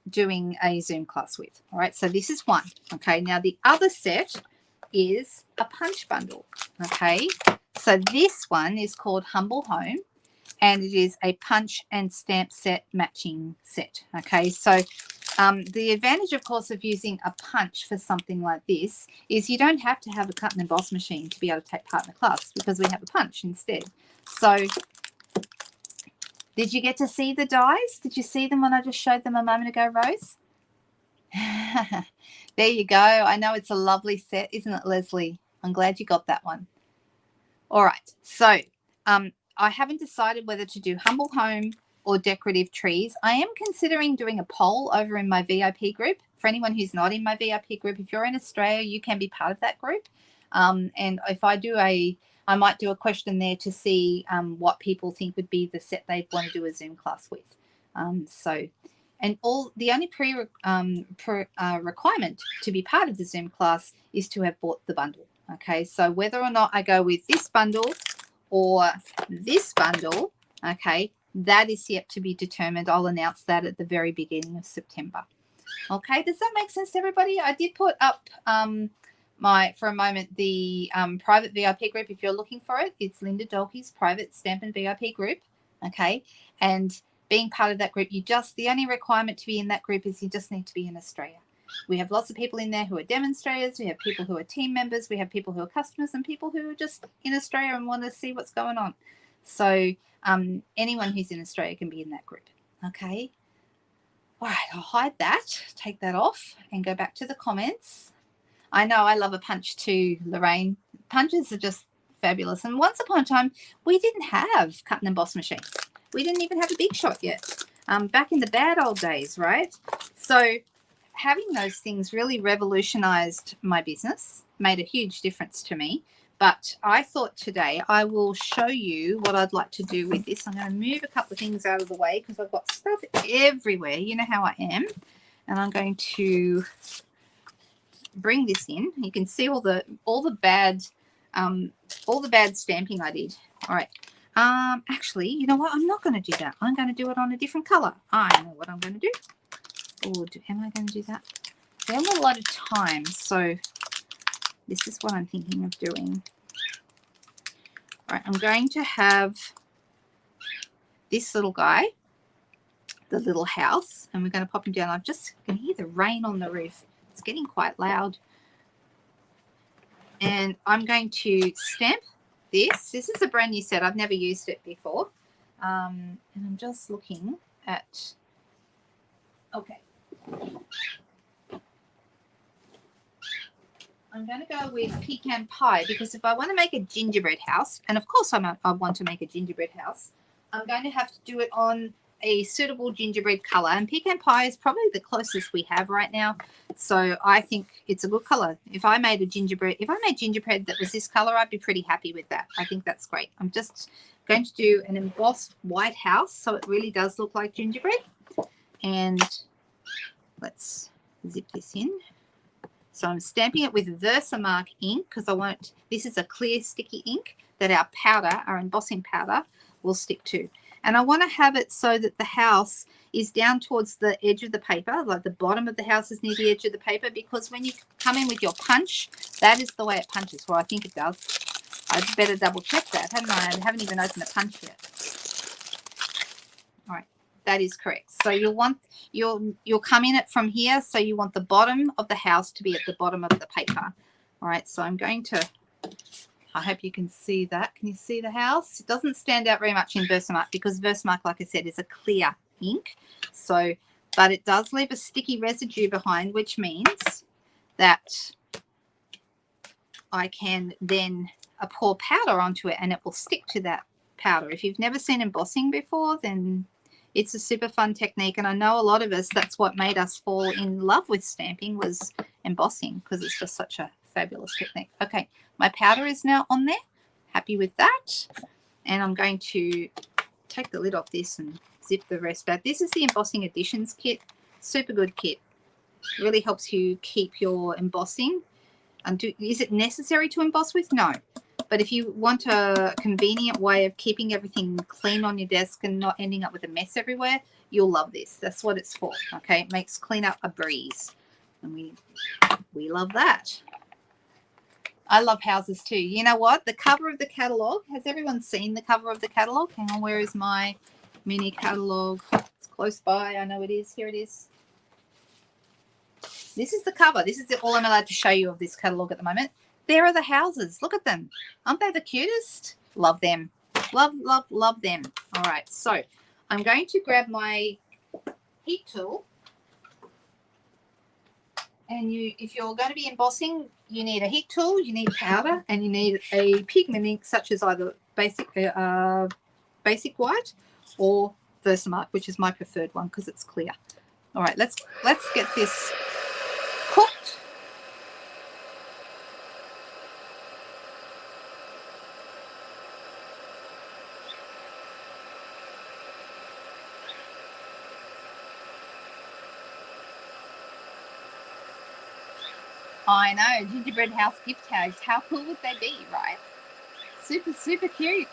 doing a Zoom class with. All right, so this is one. Okay, now the other set is a punch bundle. Okay, so this one is called Humble Home, and it is a punch and stamp set matching set. Okay, so the advantage, of course, of using a punch for something like this is you don't have to have a cut and emboss machine to be able to take part in the class, because we have a punch instead. So did you get to see the dies? Did you see them when I just showed them a moment ago, Rose? There you go. I know it's a lovely set, isn't it, Leslie? I'm glad you got that one. All right. So I haven't decided whether to do Humble Home or decorative trees. I am considering doing a poll over in my VIP group. For anyone who's not in my VIP group, if you're in Australia, you can be part of that group. And if I do I might do a question there to see what people think would be the set they'd want to do a Zoom class with. And the only requirement to be part of the Zoom class is to have bought the bundle. Okay, so whether or not I go with this bundle or this bundle, okay, that is yet to be determined. I'll announce that at the very beginning of September. Okay, does that make sense to everybody? I did put up for a moment the private VIP group. If you're looking for it, it's Linda Dolke's private Stampin' VIP group. Okay, and being part of that group, the only requirement to be in that group is you just need to be in Australia. We have lots of people in there who are demonstrators. We have people who are team members. We have people who are customers and people who are just in Australia and want to see what's going on. So anyone who's in Australia can be in that group. Okay. All right, I'll hide that, take that off and go back to the comments. I know I love a punch too, Lorraine. Punches are just fabulous. And once upon a time, we didn't have cut and emboss machines. We didn't even have a Big Shot yet. Back in the bad old days, right? So having those things really revolutionized my business, made a huge difference to me. But I thought today I will show you what I'd like to do with this. I'm going to move a couple of things out of the way because I've got stuff everywhere. You know how I am. And I'm going to bring this in. You can see all the bad stamping I did. All right. Actually, you know what? I'm not going to do that. I'm going to do it on a different color. I know what I'm going to do. Oh, am I going to do that? We haven't got a lot of time, so this is what I'm thinking of doing. All right, I'm going to have this little guy, the little house, and we're going to pop him down. I can hear the rain on the roof. It's getting quite loud. And I'm going to stamp this. This is a brand new set. I've never used it before. And I'm just looking at, okay. I'm going to go with pecan pie because if I want to make a gingerbread house, and of course I want to make a gingerbread house, I'm going to have to do it on a suitable gingerbread color. And pecan pie is probably the closest we have right now. So I think it's a good color. If I made gingerbread that was this color, I'd be pretty happy with that. I think that's great. I'm just going to do an embossed white house so it really does look like gingerbread. And let's zip this in. So I'm stamping it with Versamark ink because this is a clear sticky ink that our embossing powder will stick to. And I want to have it so that the house is down towards the edge of the paper, like the bottom of the house is near the edge of the paper, because when you come in with your punch, that is the way it punches. Well, I think it does. I'd better double check that, hadn't I? I haven't even opened the punch yet. All right, that is correct. So you'll come in it from here, so you want the bottom of the house to be at the bottom of the paper. All right, so I'm going to, I hope you can see that. Can you see the house? It doesn't stand out very much in Versamark because Versamark, like I said, is a clear ink. So, but it does leave a sticky residue behind, which means that I can then pour powder onto it and it will stick to that powder. If you've never seen embossing before, then It's a super fun technique, and I know a lot of us, that's what made us fall in love with stamping, was embossing, because it's just such a fabulous technique. Okay, my powder is now on there. Happy with that. And I'm going to take the lid off this and zip the rest out. This is the Embossing Additions kit. Super good kit. Really helps you keep your embossing. And is it necessary to emboss with? No. But if you want a convenient way of keeping everything clean on your desk and not ending up with a mess everywhere, you'll love this. That's what it's for. Okay, it makes cleanup a breeze. And we love that. I love houses too. You know what? The cover of the catalogue. Has everyone seen the cover of the catalogue? Hang on, where is my mini catalogue? It's close by. I know it is. Here it is. This is the cover. This is all I'm allowed to show you of this catalogue at the moment. There are the houses. Look at them. Aren't they the cutest? Love them. Love, love, love them. All right. So I'm going to grab my heat tool. And if you're going to be embossing, you need a heat tool, you need powder, and you need a pigment ink such as either basic white or Versamark, which is my preferred one because it's clear. All right, let's get this cooked. I know, gingerbread house gift tags. How cool would they be, right? Super, super cute.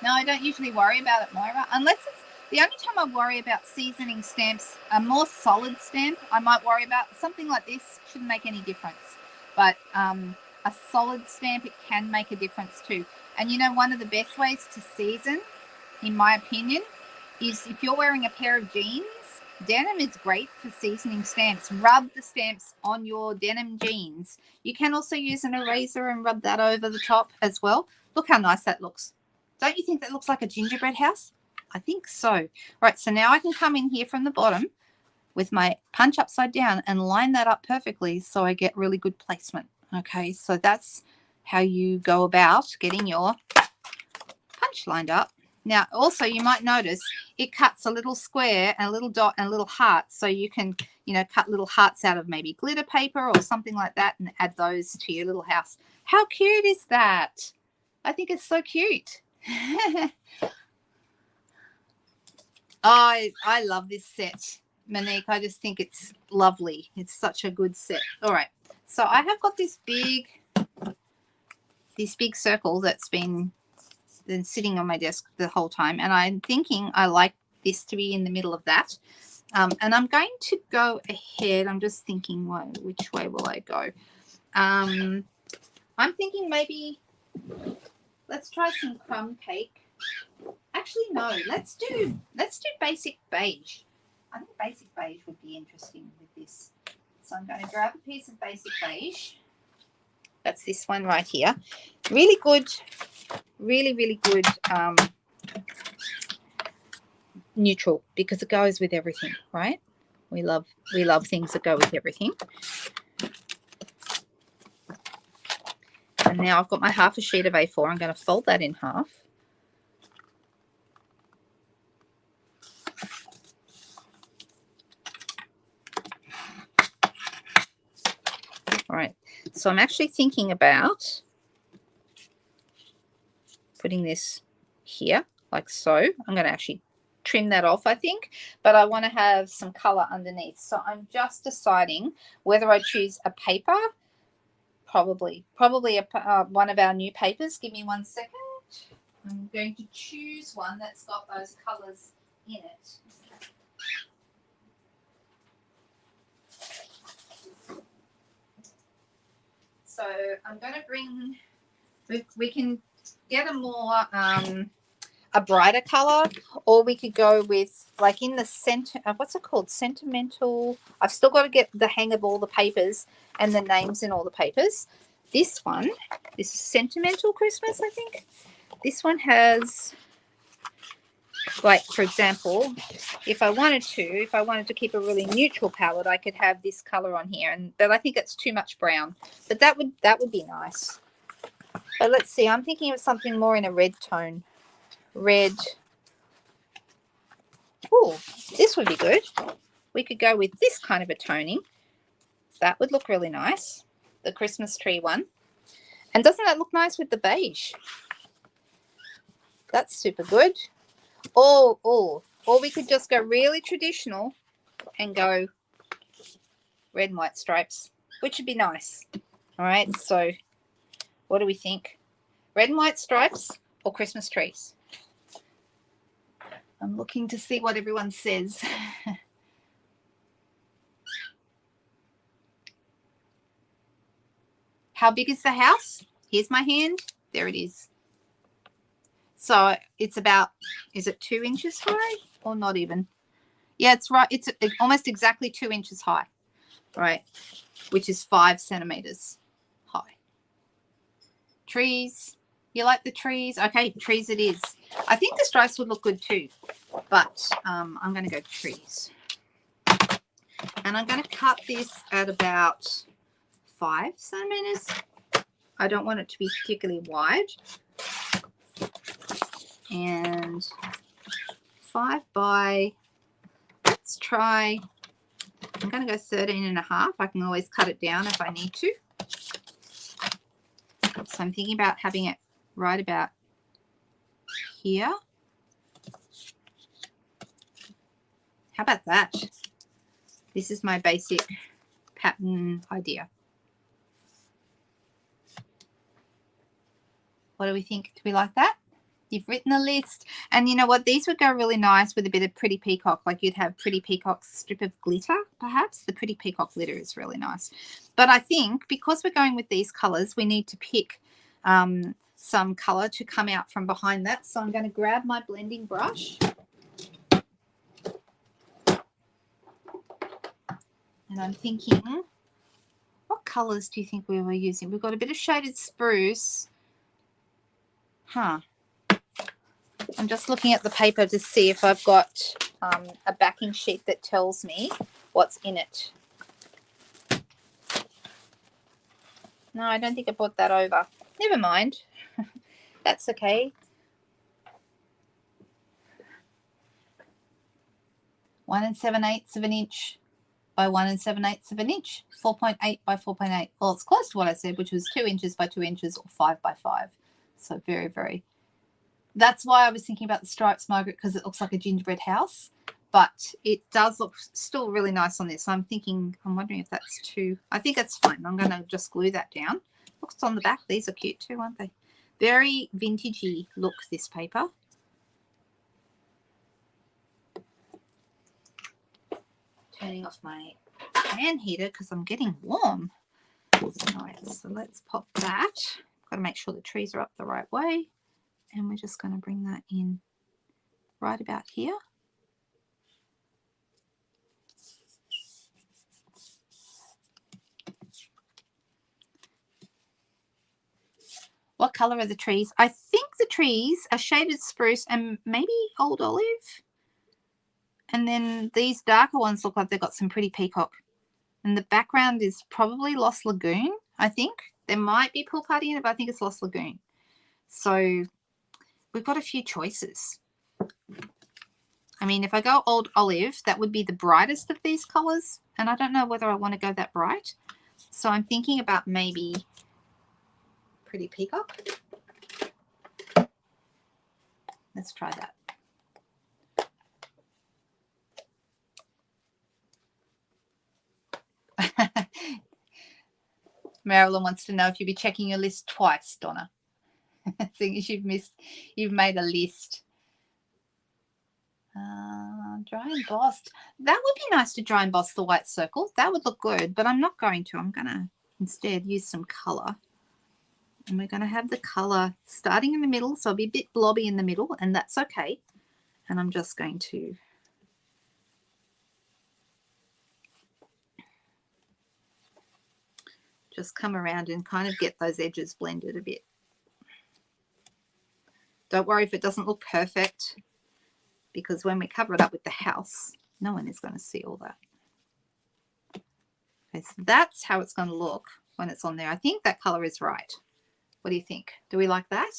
No, I don't usually worry about it, Moira, unless it's the only time I worry about seasoning stamps. A more solid stamp, I might worry about. Something like this shouldn't make any difference. But a solid stamp, it can make a difference too. And you know, one of the best ways to season, in my opinion, is if you're wearing a pair of jeans. Denim is great for seasoning stamps. Rub the stamps on your denim jeans. You can also use an eraser and rub that over the top as well. Look how nice that looks. Don't you think that looks like a gingerbread house? I think so. Right, so now I can come in here from the bottom with my punch upside down and line that up perfectly so I get really good placement. Okay, so that's how you go about getting your punch lined up. Now, also, you might notice it cuts a little square and a little dot and a little heart. So you can, you know, cut little hearts out of maybe glitter paper or something like that and add those to your little house. How cute is that? I think it's so cute. I love this set, Monique. I just think it's lovely. It's such a good set. All right. So I have got this big circle that's been sitting on my desk the whole time, and I'm thinking I like this to be in the middle of that. And I'm going to go ahead. I'm just thinking, which way will I go? I'm thinking maybe let's try some crumb cake. Actually, no. Let's do basic beige. I think basic beige would be interesting with this. So I'm going to grab a piece of basic beige. That's this one right here. Really good. Really, really good neutral because it goes with everything, right? We love things that go with everything. And now I've got my half a sheet of A4. I'm going to fold that in half. All right. So I'm actually thinking about putting this here like so. I'm going to actually trim that off, I think, but I want to have some color underneath. So I'm just deciding whether I choose a paper, probably one of our new papers. Give me 1 second. I'm going to choose one that's got those colors in it. So I'm going to bring, we can get a more, a brighter color, or we could go with like in the center, what's it called? Sentimental. I've still got to get the hang of all the papers and the names in all the papers. This one, this is Sentimental Christmas, I think. This one has, like, for example, if I wanted to keep a really neutral palette, I could have this color on here, but I think it's too much brown. But that would be nice. But let's see, I'm thinking of something more in a red tone. Red, Oh, this would be good. We could go with this kind of a toning. That would look really nice. The Christmas tree one. And doesn't that look nice with the beige? That's super good. Or we could just go really traditional and go red and white stripes, which would be nice. All right, so what do we think? Red and white stripes or Christmas trees? I'm looking to see what everyone says. How big is the house? Here's my hand. There it is. So it's about, is it 2 inches high or not even? Yeah, it's right. It's almost exactly 2 inches high, right? Which is 5 centimeters high. Trees. You like the trees? Okay, trees it is. I think the stripes would look good too, but I'm going to go trees. And I'm going to cut this at about 5 centimeters. I don't want it to be particularly wide. And 5 by, let's try, I'm going to go 13.5. I can always cut it down if I need to. So I'm thinking about having it right about here. How about that? This is my basic pattern idea. What do we think? Do we like that? You've written a list. And you know what? These would go really nice with a bit of Pretty Peacock. Like you'd have Pretty Peacock strip of glitter, perhaps. The Pretty Peacock glitter is really nice. But I think because we're going with these colors, we need to pick some color to come out from behind that. So I'm going to grab my blending brush. And I'm thinking, what colors do you think we were using? We've got a bit of shaded spruce. Huh. I'm just looking at the paper to see if I've got a backing sheet that tells me what's in it. No, I don't think I brought that over. Never mind. That's okay. 1 7/8 of an inch by 1 7/8 of an inch. 4.8 by 4.8. Well, it's close to what I said, which was 2 inches by 2 inches or 5 by 5. So very, very. That's why I was thinking about the stripes, Margaret, because it looks like a gingerbread house. But it does look still really nice on this. I'm wondering if that's too. I think that's fine. I'm going to just glue that down. Looks on the back. These are cute too, aren't they? Very vintagey look, this paper. Turning off my fan heater because I'm getting warm. All right, so let's pop that. Got to make sure the trees are up the right way. And we're just going to bring that in right about here. What color are the trees? I think the trees are shaded spruce and maybe old olive. And then these darker ones look like they've got some Pretty Peacock. And the background is probably Lost Lagoon, I think. There might be Pool Party in it, but I think it's Lost Lagoon. So we've got a few choices. I mean, if I go old olive, that would be the brightest of these colors. And I don't know whether I want to go that bright. So I'm thinking about maybe Pretty Peacock. Let's try that. Marilyn wants to know if you'll be checking your list twice, Donna. Seeing as you've made a list. Dry embossed. That would be nice to dry emboss the white circle. That would look good, but I'm not going to. I'm going to instead use some color. And we're going to have the color starting in the middle, so it'll be a bit blobby in the middle, and that's okay. And I'm just going to just come around and kind of get those edges blended a bit. Don't worry if it doesn't look perfect, because when we cover it up with the house, no one is going to see all that. Okay, so that's how it's going to look when it's on there. I think that color is right. What do you think? Do we like that?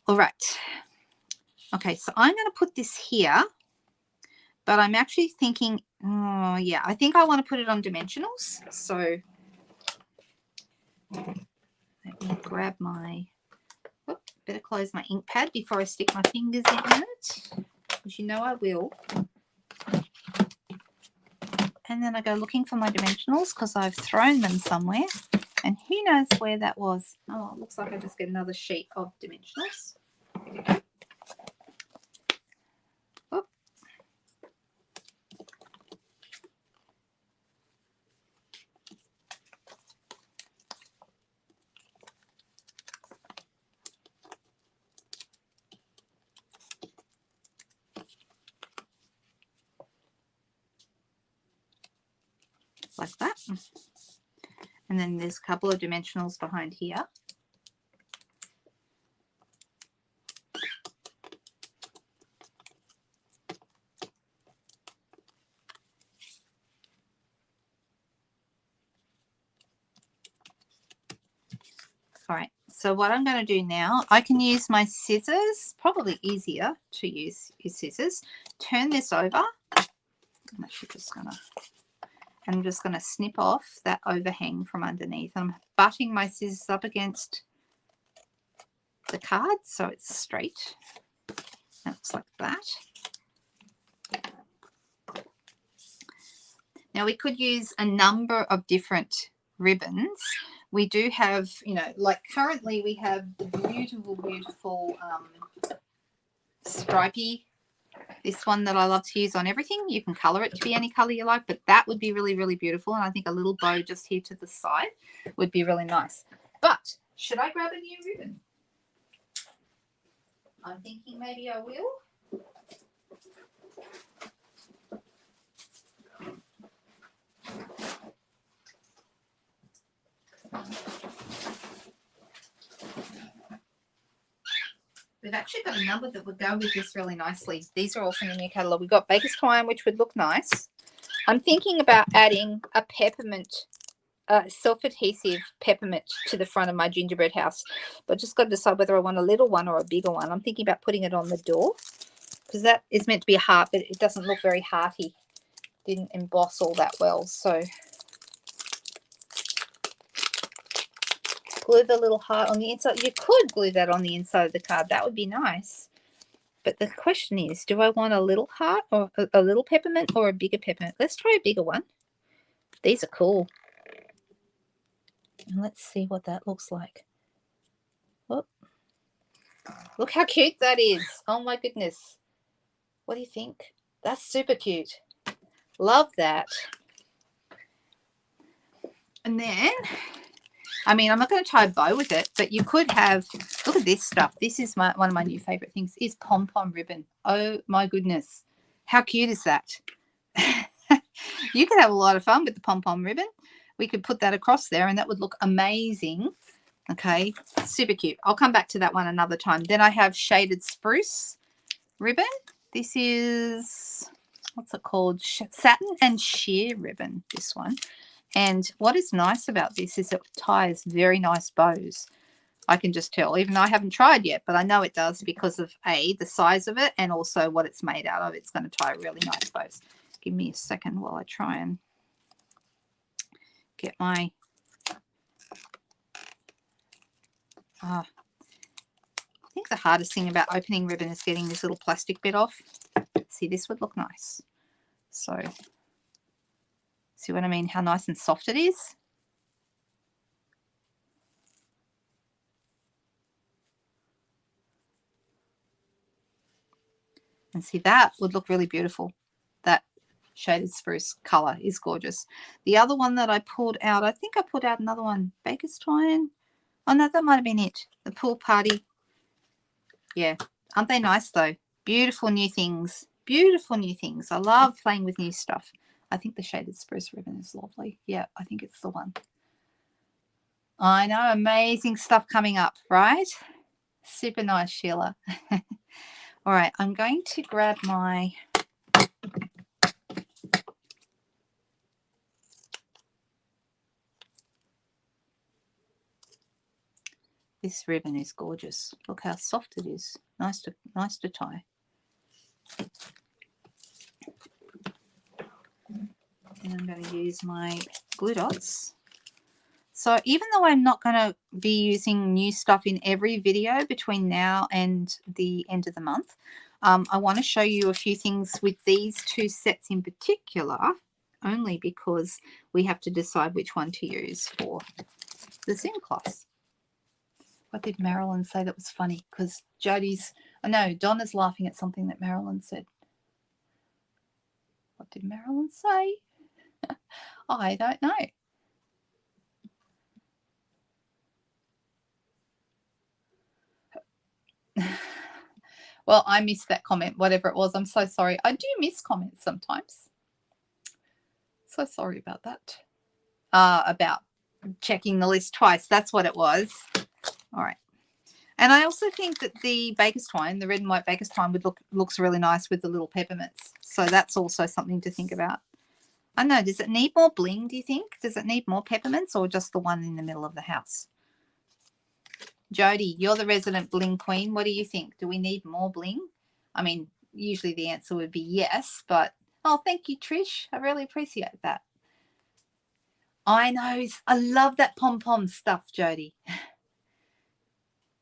All right. Okay, so I'm going to put this here but I'm actually thinking, oh yeah, I think I want to put it on dimensionals. So let me grab my, better close my ink pad before I stick my fingers in it, because you know I will. And then I go looking for my dimensionals because I've thrown them somewhere. And who knows where that was. Oh, it looks like I just get another sheet of dimensionals. There we go. Oh. Like that. And then there's a couple of dimensionals behind here. All right, so what I'm going to do now, I can use my scissors, probably easier to use your scissors. Turn this over. I'm actually just going to, I'm just going to snip off that overhang from underneath. I'm butting my scissors up against the card so it's straight. That looks like that. Now we could use a number of different ribbons. We do have, you know, like currently we have the beautiful, beautiful stripy, this one that I love to use on everything. You can color it to be any color you like, but that would be really, really beautiful. And I think a little bow just here to the side would be really nice. But should I grab a new ribbon? I'm thinking maybe I will. We've actually got a number that would go with this really nicely. These are all from the new catalogue. We've got Baker's Twine, which would look nice. I'm thinking about adding a peppermint, self-adhesive peppermint to the front of my gingerbread house. But just got to decide whether I want a little one or a bigger one. I'm thinking about putting it on the door because that is meant to be a heart, but it doesn't look very hearty. Didn't emboss all that well. So glue the little heart on the inside. You could glue that on the inside of the card. That would be nice. But the question is, do I want a little heart or a little peppermint or a bigger peppermint? Let's try a bigger one. These are cool. And let's see what that looks like. Oh, look how cute that is. Oh my goodness. What do you think? That's super cute. Love that. And then, I mean, I'm not going to tie a bow with it, but you could have, look at this stuff. This is one of my new favorite things is pom-pom ribbon. Oh my goodness. How cute is that? You could have a lot of fun with the pom-pom ribbon. We could put that across there and that would look amazing. Okay, super cute. I'll come back to that one another time. Then I have shaded spruce ribbon. This is, what's it called? Satin and sheer ribbon, this one. And what is nice about this is it ties very nice bows. I can just tell, even though I haven't tried yet, but I know it does because of A, the size of it, and also what it's made out of. It's going to tie really nice bows. Give me a second while I try and get my, I think the hardest thing about opening ribbon is getting this little plastic bit off. See, this would look nice. So, see what I mean? How nice and soft it is. And see, that would look really beautiful. That shaded spruce color is gorgeous. The other one that I pulled out, I think I pulled out another one, Baker's Twine. Oh no, that might have been it. The Pool Party. Yeah, aren't they nice though? Beautiful new things. Beautiful new things. I love playing with new stuff. I think the shaded spruce ribbon is lovely. Yeah, I think it's the one. I know, amazing stuff coming up, right? Super nice, Sheila. All right, I'm going to grab my, this ribbon is gorgeous. Look how soft it is. Nice to tie. and I'm going to use my glue dots. So even though I'm not going to be using new stuff in every video between now and the end of the month, I want to show you a few things with these two sets in particular, only because we have to decide which one to use for the Zoom class. What did Marilyn say that was funny? Because Donna's laughing at something that Marilyn said. What did Marilyn say? I don't know. Well, I missed that comment, whatever it was. I'm so sorry. I do miss comments sometimes. So sorry about that. About checking the list twice. That's what it was. All right. And I also think that the baker's twine, the red and white baker's twine, looks really nice with the little peppermints. So that's also something to think about. I don't know, does it need more bling, do you think? Does it need more peppermints or just the one in the middle of the house? Jody, you're the resident bling queen. What do you think? Do we need more bling? I mean, usually the answer would be yes, but oh, thank you, Trish. I really appreciate that. I know. I love that pom-pom stuff, Jody.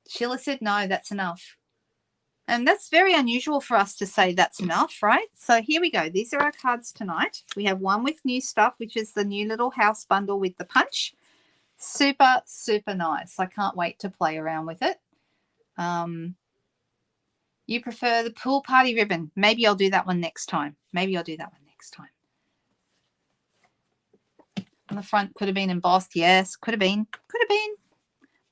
Sheila said, no, that's enough. And that's very unusual for us to say that's enough, right? So here we go. These are our cards tonight. We have one with new stuff, which is the new little house bundle with the punch. Super, super nice. I can't wait to play around with it. You prefer the pool party ribbon. Maybe I'll do that one next time. On the front, could have been embossed. Yes, could have been.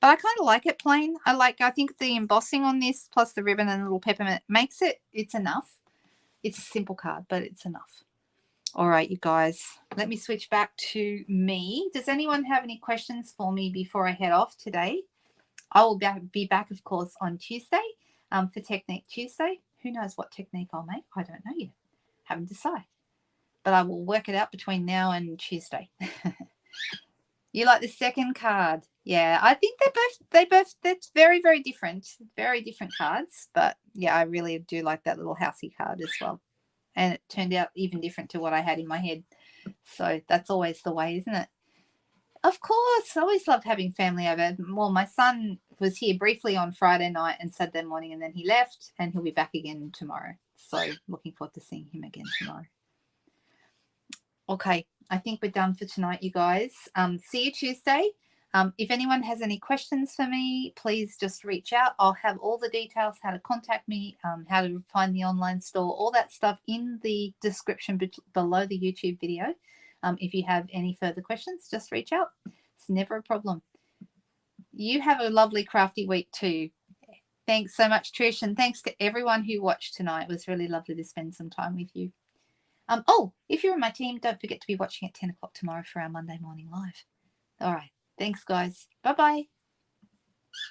But I kind of like it plain. I think the embossing on this plus the ribbon and the little peppermint makes it's enough. It's a simple card, but it's enough. All right, you guys, let me switch back to me. Does anyone have any questions for me before I head off today? I will be back, of course, on Tuesday for Technique Tuesday. Who knows what technique I'll make? I don't know yet. Haven't decided. But I will work it out between now and Tuesday. You like the second card? Yeah, I think that's very, very different cards. But yeah, I really do like that little housey card as well. And it turned out even different to what I had in my head. So that's always the way, isn't it? Of course. I always loved having family over. Well, my son was here briefly on Friday night and Saturday morning, and then he left, and he'll be back again tomorrow. So looking forward to seeing him again tomorrow. Okay, I think we're done for tonight, you guys. See you Tuesday. If anyone has any questions for me, please just reach out. I'll have all the details, how to contact me, how to find the online store, all that stuff in the description below the YouTube video. If you have any further questions, just reach out. It's never a problem. You have a lovely crafty week too. Thanks so much, Trish, and thanks to everyone who watched tonight. It was really lovely to spend some time with you. If you're in my team, don't forget to be watching at 10 o'clock tomorrow for our Monday morning live. All right. Thanks, guys. Bye-bye.